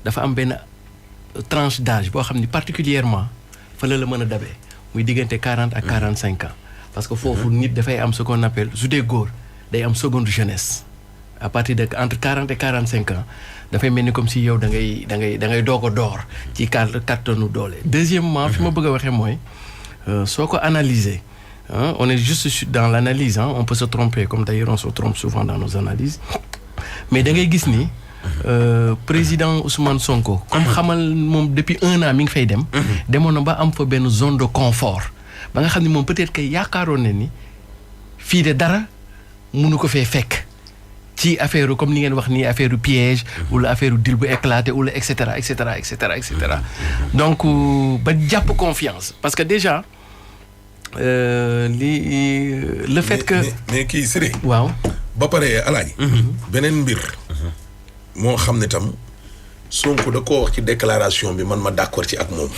dafa am benn tranche d'âge boo xam ni particulièrement fa la mën a dabee muy diggante 40 ak 45 ans. parce que foofu nit dafay am ce qu'on appelle su dee góor day am seconde jeunesse. à partir de entre 40 et 45 ans dafay mel ni comme si yow da ngay doog a door ci kattanu doole. deuxièmement fi ma bëgg a waxee mooy soo ko analyser on est juste dans l'analyse on peut se tromper comme d'ailleurs on se trompe souvent dans nos analyses mais da ngay gis ni président Ousmane Sonko. comme xamal moom depuis 1 an mi ngi fay dem. demoon na ba am fa benn zone de confort ba nga xam ni moom peut-être que yaakaaroon na ni fii de dara mënu ko fee fekk. ci affaire comme ni ngeen wax nii affaire piège wala affaire deal bu éclaté wala et cetera. donc ba jàpp confiance parce que déjà le fait que. mais kii Siré. waaw ba pare Alaaji. beneen mbir. moo xam ne tam Sonko da koo wax ci déclaration bi man ma d'accord ci ak moom.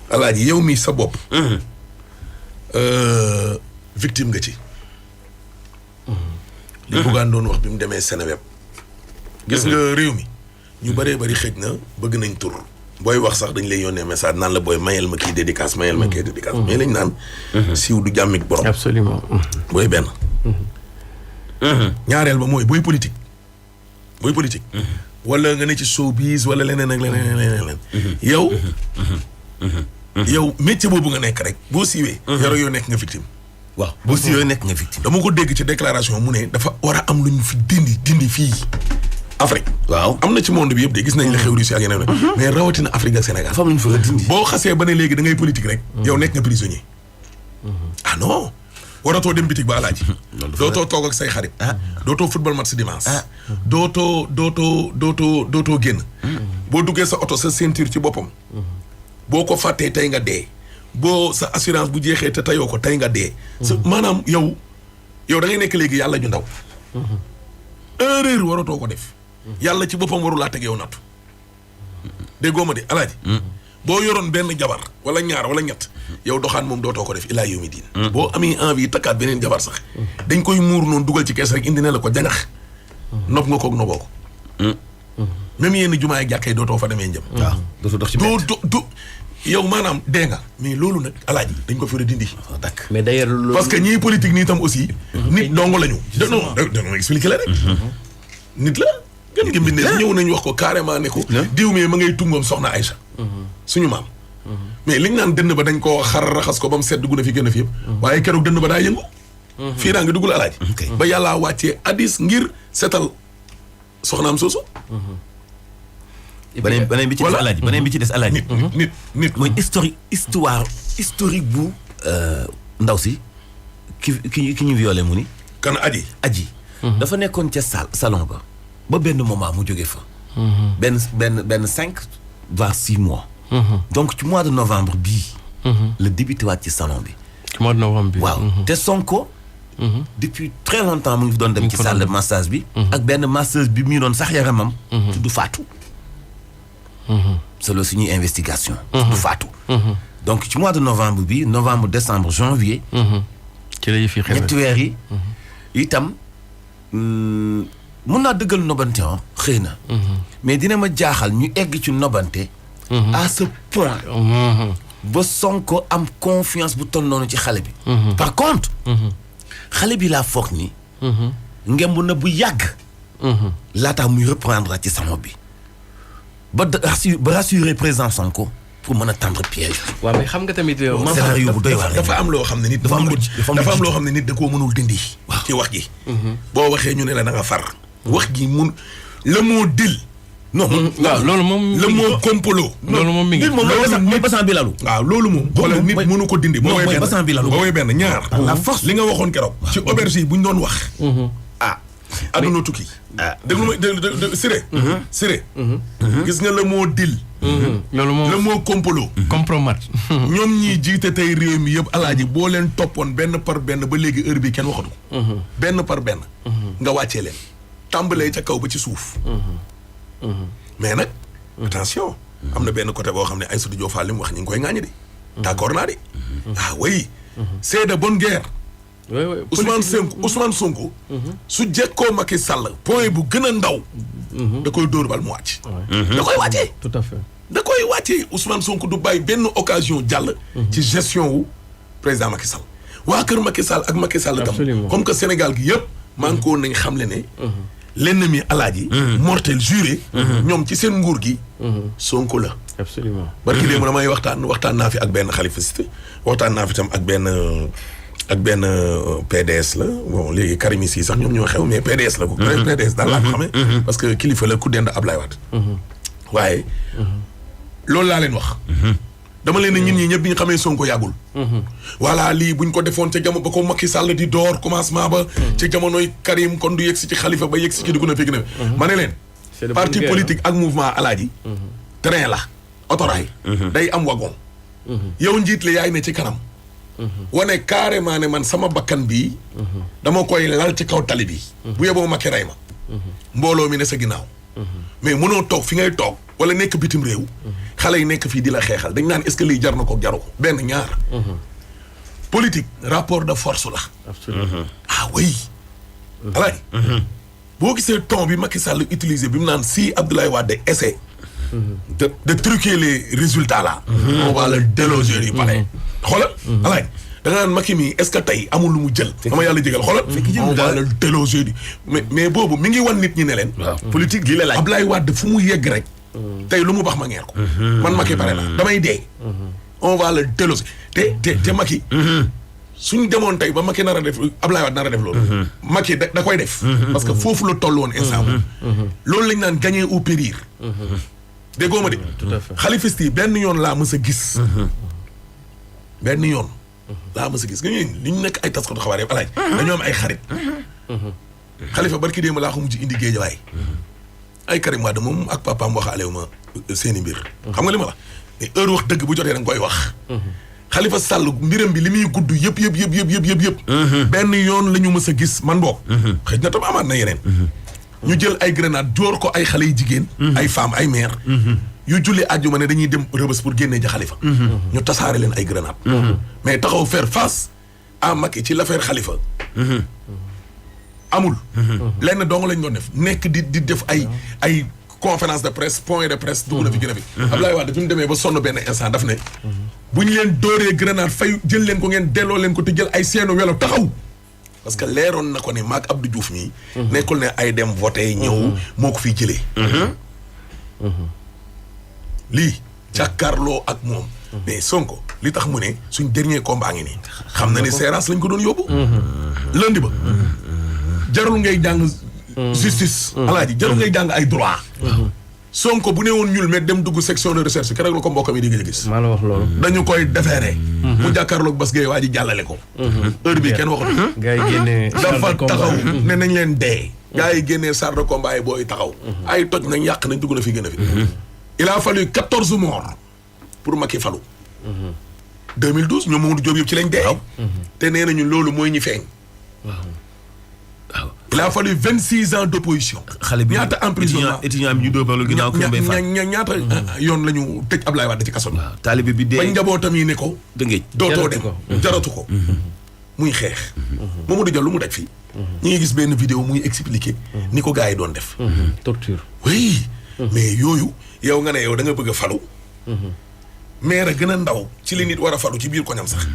Alaaji yow mi sa bopp. victime nga ci. li Bougane doon wax bi mu demee Seneweb. gis nga réew mi. ñu bëree bëri xëj na bëgg nañ tur. booy wax sax dañ lay yónnee message naan la booy mayel ma kii dédicace mayel ma kii dédicace. mais lañ naan. siiw du jàmmik borom. absolument. booy benn. ñaareel ba mooy booy politique. wala nga ne ci showbiz wala leneen ak leneen. yow. yow métier boobu nga nekk rek boo siiwee. yoro yoo nekk nga victime. waaw boo siiwee nekk nga victime. dama ko dégg ci déclaration mu ne dafa war a am lu ñu fi dindi fii Afrique. waaw am na ci monde bi yëpp de gis nañ la xew Russie ak yeneen mais rawatina Afrique ak Sénégal. dafa am lu ñu fa dindi. boo xasee ba ne léegi da ngay politique rek. yow nekk nga prisonnier. ah non. waratoo dem bitig ba Alaaji. dootoo toog ak say xarit. dootoo football match dimanche. dootoo génn. boo duggee sa oto sa ceinture ci boppam. boo ko fàttee tey nga dee. boo sa assurance bu jeexee te tayoo ko tey nga dee. maanaam yow da ngay nekk léegi yàlla ju ndaw. erreur waratoo ko def. yàlla ci boppam warulaa teg yow nattu. déggoo ma de Alaaji. boo yoroon benn jabar wala ñaar wala ñett yow doxaan moom dootoo ko def ilaa yawmi diin. boo amee envie takkaat beneen jabar sax. dañ koy muur noonu dugal ci kees rek indi ne la ko janax. nopp nga koog noboo ko. même yenn jumaa yi jàkkee dootoo fa demee njëm. waaw dootoo dox ci mbedd. yow maanaam dee nga mais loolu nag Alaaji dañ ko fi war a dindi. d'accord mais d'ailleurs loolu. parce que ñii politique nii tam aussi. nit dong lañu. non non expliqué la rek. nit la. gën nga mbindee ñëw nañ wax ko carrément ne ko. diw mi ma ngay tungoom soxna Aïcha. suñu maam. mais liñ naan dënn ba dañ koo xar raxas ko ba mu set dugg na fi gën a fi yëpp. waaye keroog dënn ba daa yëngu. fii daa ngi duggul Alaaji. ba yàllaa wàccee hadis ngir setal soxnaam soosu. beneen bi ci des Alaaji beneen bi ci des Alaaji. nit mooy historique bu ndaw si ki ñu violé mu ni. kan aji. dafa nekkoon ca salon ba benn moment mu jóge fa. benn 5 voire 6 mois. donc ci mois de novembre bii. la débuté waat ci salon bi. ci mois de novembre bi. waaw te Sonko. depuis très longtemps mu ngi doon dem ci salle de massage bi. ak benn masseuse bi mu doon sax yaramam. tudd Fatou. selon suñuy investigation. du faatu. donc ci mois de novembre bi novembre décembre janvier. ci la yëf yi xewee ñetti weer yi. itam mun naa dëggal nobante xëy na. mais dina ma jaaxal ñu egg ci nobante. à ce point. ba Sonko am confiance bu toll noonu ci xale bi. par contre. xale bi laa foog ni. ngemb na bu yàgg. laataa muy reprendre ci salon bi. ba rassurer président Sonko pour mën a tendre piège. waaw mais xam nga tamit. scénario bu doy waar dafa am loo xam ne nit. dafa am loo xam ne nit da koo mënul dindi. ci wax gi. boo waxee ñu ne la da nga far. wax gi le mot dil. non waaw loolu moom. le mot complot. loolu moom mi ngi. mooy basan bi lalu. waaw loolu moom. xoolal nit mënu ko dindi. non mooy basan bi lalu. boo woy benn ñaar. la force li nga waxoon keroog. ci auberge yi bu ñu doon wax. aduna tukki. déglu ma Siré. Siré. gis nga le mot dil. loolu moom le mot complot. compromat. ñoom ñii jiite tey réew mi yëpp alaaji boo leen toppoon benn par benn ba léegi heure bi kenn waxatu ko. benn par benn. nga wàccee leen. tàmbalee ca kaw ba ci suuf. mais nag. attention. am na benn côté boo xam ne Aïssatou Diop Fall li mu wax ñu ngi koy ŋaañi de. d'accord naa de. oui. c'est de bonne guerre. Ousmane Sonko. su jekkoo Macky Sall point bu gën a ndaw. da koy dóor bal mu wàcc. da koy wàccee. tout à fait. da koy wàccee Ousmane Sonko du bàyyi benn occasion jàll. ci gestion wu président Macky Sall. waa kër Macky Sall ak Macky Sall tam. comme que Sénégal gi yëpp. man ko nañ xam le ne. l'ennemi alaaji. mortel juré. ñoom ci seen nguur gi. Sonko la. absolument. barki démb damay waxtaan naa fi ak benn xalifiste waxtaan naa fi tam ak benn PDS la bon léegi Karimis yi sax ñoom ñoo xew mais PDS la ko. PDS daal laa ko xamee. parce que kilifa la ku dend Ablaye Wade. waaye. loolu laa leen wax. dama leen ne ñun ñii ñëpp bi ñu xamee Sonko yàggul. voilà lii buñ ko defoon ca jamono ba ko Macky Sall di door commencement ba. ca jamonoy Karim kon du yegg si ci xalifa ba yegg si ci dugg na fekk na. ma ne leen. parti politique ak mouvement alaaji. train la autorail. day am wagon. yow njiit la yaay ne ci kanam. wane carrément ne man sama bakkan bii. dama koy lal ci kaw tali bi. bu yeboo Macky rey ma. mbooloo mi ne sa ginnaaw. mais mënoo toog fi ngay toog wala nekk bitim réew. xale yi nekk fii di la xeexal dañ naan est-ce que lii jar na ko jaru ko benn ñaar. politique rapport de force la. absolument. oui. alaay boo gisee ton bi Macky Sall utilisé bi mu naan si Abdoulaye Wade essaie. de truquer les résultats là. on va le déloger du palais. xoolal. alaay da nga naan Macky mi est-ce que tey amul lu mu jël. dama yàlla jégal xoolal. on va le déloger du mais boobu mi ngi wan nit ñi ne leen. politique lii la laaj. Abdoulaye Wade fu mu yegg rek. tey lu mu bax ma ngeer ko. man Macky pare la damay dee. on va le déloger te Macky. suñ demoon tey ba Macky nar a def Abdoulaye Wade nar a def loolu. Macky da koy def. parce que foofu la toll woon instant loolu lañ naan gagner ou périr. déggoo ma de. tout à fait. xalifiste yi benn yoon laa mës a gis. benn yoon. laa mës a gis nga li ñu nekk ay taskatu xabaar yëpp alaaj dañoo am ay xarit. xalifa barki démb laa ko mujj indi géejawaay. ay Karim Wade moom ak papaam waxaale wu ma seeni mbir. xam nga li ma la mais heure wax dëgg bu jotee da nga koy wax. Xalifa Sall mbiram bi li muy gudd yëpp. benn yoon la ñu mës a gis man boog. xëy na tam amaat na yeneen. ñu jël ay grenade door ko ay xale yu jigéen. ay femmes ay mères. yu julli àjjuma ne dañuy dem Rebeuss pour génnee ja Xalifa. ñu tasaare leen ay grenade. mais taxaw faire face à Macky ci l'affaire Xalifa. amul. lenn dong lañ doon def nekk di def ay conférence de presse point de presse dugg na fi gën a fi. Abdoulaye Wade fi mu demee ba sonn benn instant daf ne. bu ñu leen dooree grenade fay jël leen ko ngeen delloo leen ko te jël ay seenu welo taxaw. parce que leeroon na ko ne maag Abdou Diouf mii. nekkul ne ay dem voté ñëw moo ko fiy jëlee. lii jàkkaarloo ak moom. mais Sonko li tax mu ne suñ dernier combat ngi nii. xam na ne séerans lañ ko doon yóbbu. lundi ba. jarul ngay jàng. justice. alaaji jarul ngay jàng ay droit. Sonko bu ne woon ñuul mais dem dugg section de recherche keroog la ko mbokkam yi di nga gis. maa la wax loolu. dañu koy defeere. mu jàkkaarloog bas gay waa ji jàllale ko. heure bii kenn waxatu. gars yi génnee. dafa taxaw ne nañ leen dee. gars yi génnee char de combat yi booy taxaw. ay toj nañ yàq nañ dugg na fi gën a fi. il a fallu 14 morts pour Macky falu. 2012 ñoom Mamadou Diop yëpp ci lañ dee. te nee nañu loolu mooy ñi feeñ. waaw. il a fallu 26 ans d'opposition. xale bi ñaata emprisonnement étudiant bi ñu dóobalu ginnaaw ko mbay fa ñaata yoon la ñu tëj Ablaye Wade ci kaso bi. waaw taalibe bi dee ba njabootam yi ne ko. dëngéej dootoo dem jaratu ko. muy xeex. Mamadou Dia lu mu daj fii. ñu ngi gis benn vidéo muy expliquer. ni ko gars yi doon def. torture. oui. mais yooyu yow nga ne yow da nga bëgg a falu. maire a gën a ndaw ci li nit war a falu ci biir koñam sax.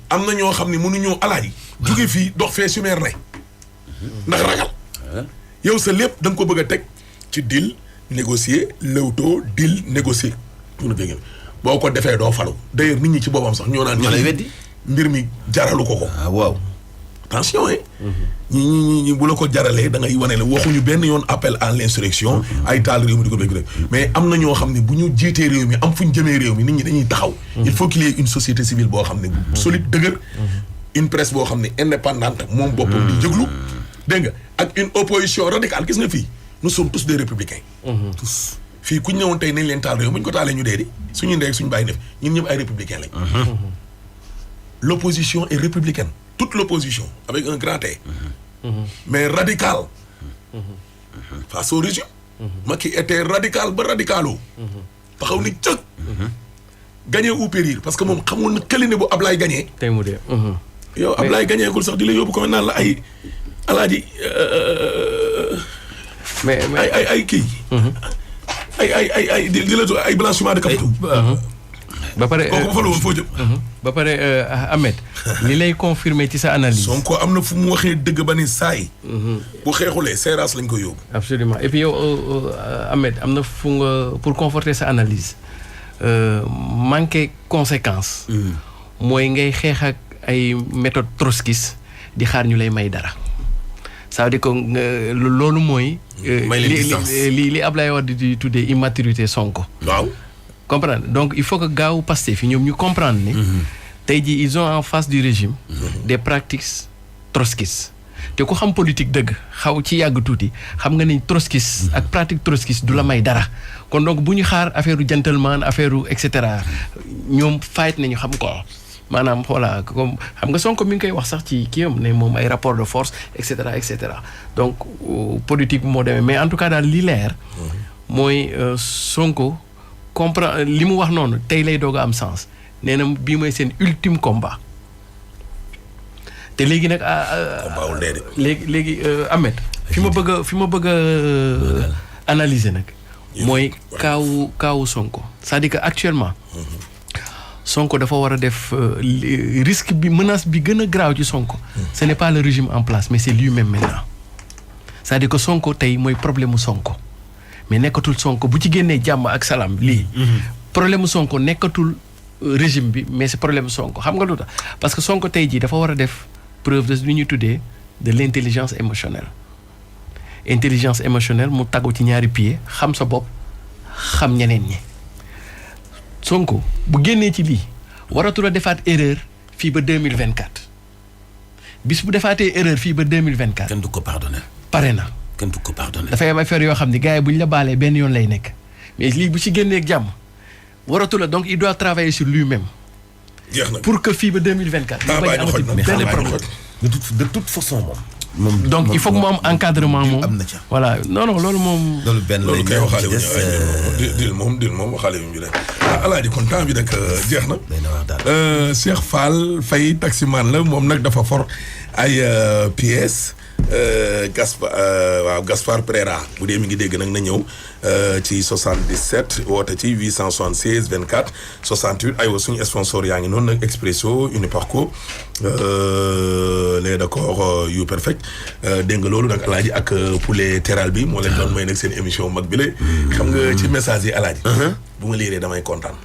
am na ñoo xam ne mënuñoo alaaji. jóge fii dox fee su maire ne. ndax ragal. yow sa lépp da nga ko bëgg a teg ci deal négocier lewtoo deal négocier. boo ko defee doo falu d'ailleurs nit ñi ci boppam sax ñoo naan. ñoo lay weddi mbir mi jaralu ko. waaw. attention ñi bu la ko jaralee da ngay wane la waxuñu benn yoon appel à l'insurrection ay taal réew mi di ko bëgg mais am na ñoo xam ne bu ñu jiitee réew mi am fu ñu jëmee réew mi nit ñi dañuy taxaw. il faut qu'il y ait une société civile boo xam ne solide dëgër. une presse boo xam ne indépendante moom boppam di jëglu. dégg nga ak une opposition radicale gis nga fii nous sommes tous des républicains. tous fii ku ñu ñëwoon tey nañ leen taal réew mi ñu ko taalee ñu dee di suñu ndey ak suñu bàyyi def ñun ñëpp ay républicains lañ. L'opposition est républicaine. Toute l'opposition, avec un grand T. Mais radical. Face au régime. Macky était radical, ba radicalo. taxaw ni cëg. Gagner ou périr parce que moom xamul na këli ne bu Ablaye gagné. tey mu dee. yow Ablaye gagné gul sax di la yóbbu ko naan la ay alaaji. mais ay kii. ay di la ay blanchiment de capitaux. ba pare kooku fa la woon foo jëm. ba pare Ahmed li lay confirmer ci sa analyse. Sonko am na fu mu waxee dëgg ba ni saay. bu xeexulee seeraas lañ ko yóbbu. absolument et puis yow Ahmed am na fu nga pour conforter sa analyse manqué conséquence. mooy ngay xeex ak ay méthode trotskiste di xaar ñu lay may dara. ça veut dire que loolu mooy. li Ablaye Wade di tuddee immaturité Sonko. waaw. comprendre donc il faut que gaaw Pastef fi ñoom ñu comprendre ne tey jii ils ont en face du régime des pratiques trotskistes te ku xam politique dëgg xaw ci yàgg tuuti xam nga ni trotskiste ak pratique trotskiste du la may dara kon donc bu ñu xaar affaire u gentleman affaire u et cetera ñoom fight nañu xam ko maanaam voilà comme xam nga Sonko mi ngi koy wax sax ci kii am ne moom ay rapport de force et cetera donc politique moo demee mais en tout cas daal li leer mooy Sonko comprend li mu wax noonu tey lay doog a am sens nee na bii mooy seen ultime combat te léegi nag. combat wul dee de. léegi Ahmed. fi ma bëgg a analyser nag. mooy kaawu Sonko. c'est-à-dire que actuellement. Sonko dafa war a def risque bi menace bi gën a graaw ci Sonko. ce n'est pas le régime en place mais c'est lui-même maintenant. c'est-à-dire que Sonko tey mooy problème mu Sonko. mais nekkatul Sonko bu ci génnee jàmm ak salaam lii. problème mu Sonko nekkatul régime bi mais c'est problème Sonko xam nga lu tax parce que Sonko tey jii dafa war a def preuve de lu ñuy tuddee de l'intelligence émotionnelle. intelligence émotionnelle mu taggu ci ñaari pieds xam sa bopp xam ñeneen ñi. Sonko bu génnee ci lii waratul a defaat erreur fii ba 2024 bis bu defaatee erreur fii ba 2024. kenn du ko pardonner. pare na. kenn du ko pardonné. dafay am affaire yoo xam ne gars yi bu ñu la baalee benn yoon lay nekk mais lii bu ci génnee ak jàmm waratu la donc il doit travailler sur lui-même. jeex na pour que fii ba 2024. ñu bañ a amati benn problème. de toute façon moom. donc il faut que mu am encadrement moom. am na ca voilà non loolu moom. loolu benn loolu kay waxaale wu ñu dil moom waxaale wu ñu de alaaji kon temps bi nag jeex na. Cheikh Fall Faye taximan la moom nag dafa for ay pièces. Gaspard Pereira bu dee mi ngi dégg nag na ñëw ci 77 woote ci 876 24 68 aywa suñu sponsor yaa ngi noonu nag Expresso Uniparco les d'accord yu perfect dégg nga loolu nag alaaji ak poulet teral bi moo leen doon may nag seen émission mag bi la xam nga ci message yi alaaji bu ma liiree damay kontaan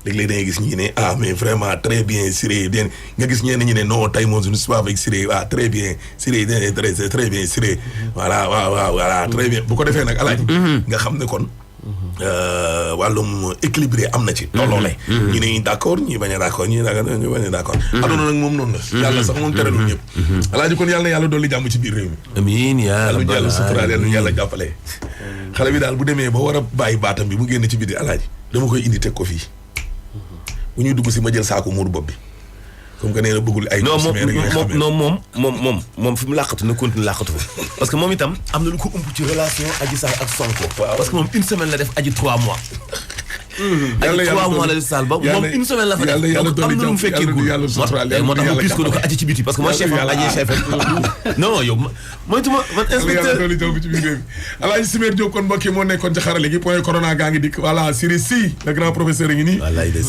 léeg-léeg da ngay gis ñi ne mais vraiment très bien Siré den nga gis ñenn ñi ne non tey moom je ne suis pas avec Siré très bien Siré très bien Siré voilà très bien bu ko defee nag alaaji nga xam ne kon wàllum équilibré am na ci tolloo lay ñu ne d'accord ñi bañ a d'accord ñi bañ a d'accord aduna nag moom noonu la yàlla sax moom teralul ñëpp alaaji kon yàlla na yàlla dolli jàmm ci biir réew mi amiin yàlla suturaal yàlla jàppale xale bi daal bu demee ba war a bàyyi baatam bi mu génn ci biti alaaji dama koy indi teg ko fii bu ñuy dugg si ma jël saako muur bopp bi comme que nee na bëggul ay. non moom fi mu làqatu na continue làqatu fa parce que moom itam am na lu ko ëmb ci relation Adji Sarr ak Sonko. parce que moom une semaine la def Adji 3 mois. yàlla Adji 3 mois la def Sall ba moom une semaine la fa def. donc am na lu mu fekkee gul moo tax mu piis ko du ko Adji ci biti parce que mooy chef am Adji chef non yow moytuma man inspecteur yàlla dooli ci biir réew mi Alaaji Simeer Diop kon mbokk yi moo nekkoon ci xarale gi point corona gaa ngi dikk voilà Siri Si le grand professeur yi ngi nii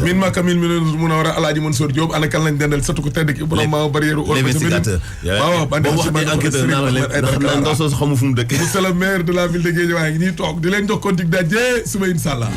min maka min mun a war a Alaaji Mansour Diop ana kan lañ dendal surtout ko tedd ki borom ma barrière l'investigateur waaw ba wax ay enquêteur naa la ndaw soosu xamu fu mu dëkk monsieur le maire de la ville de Guédiawaye ngi nii toog di leen jox kon dig daje suba inshallah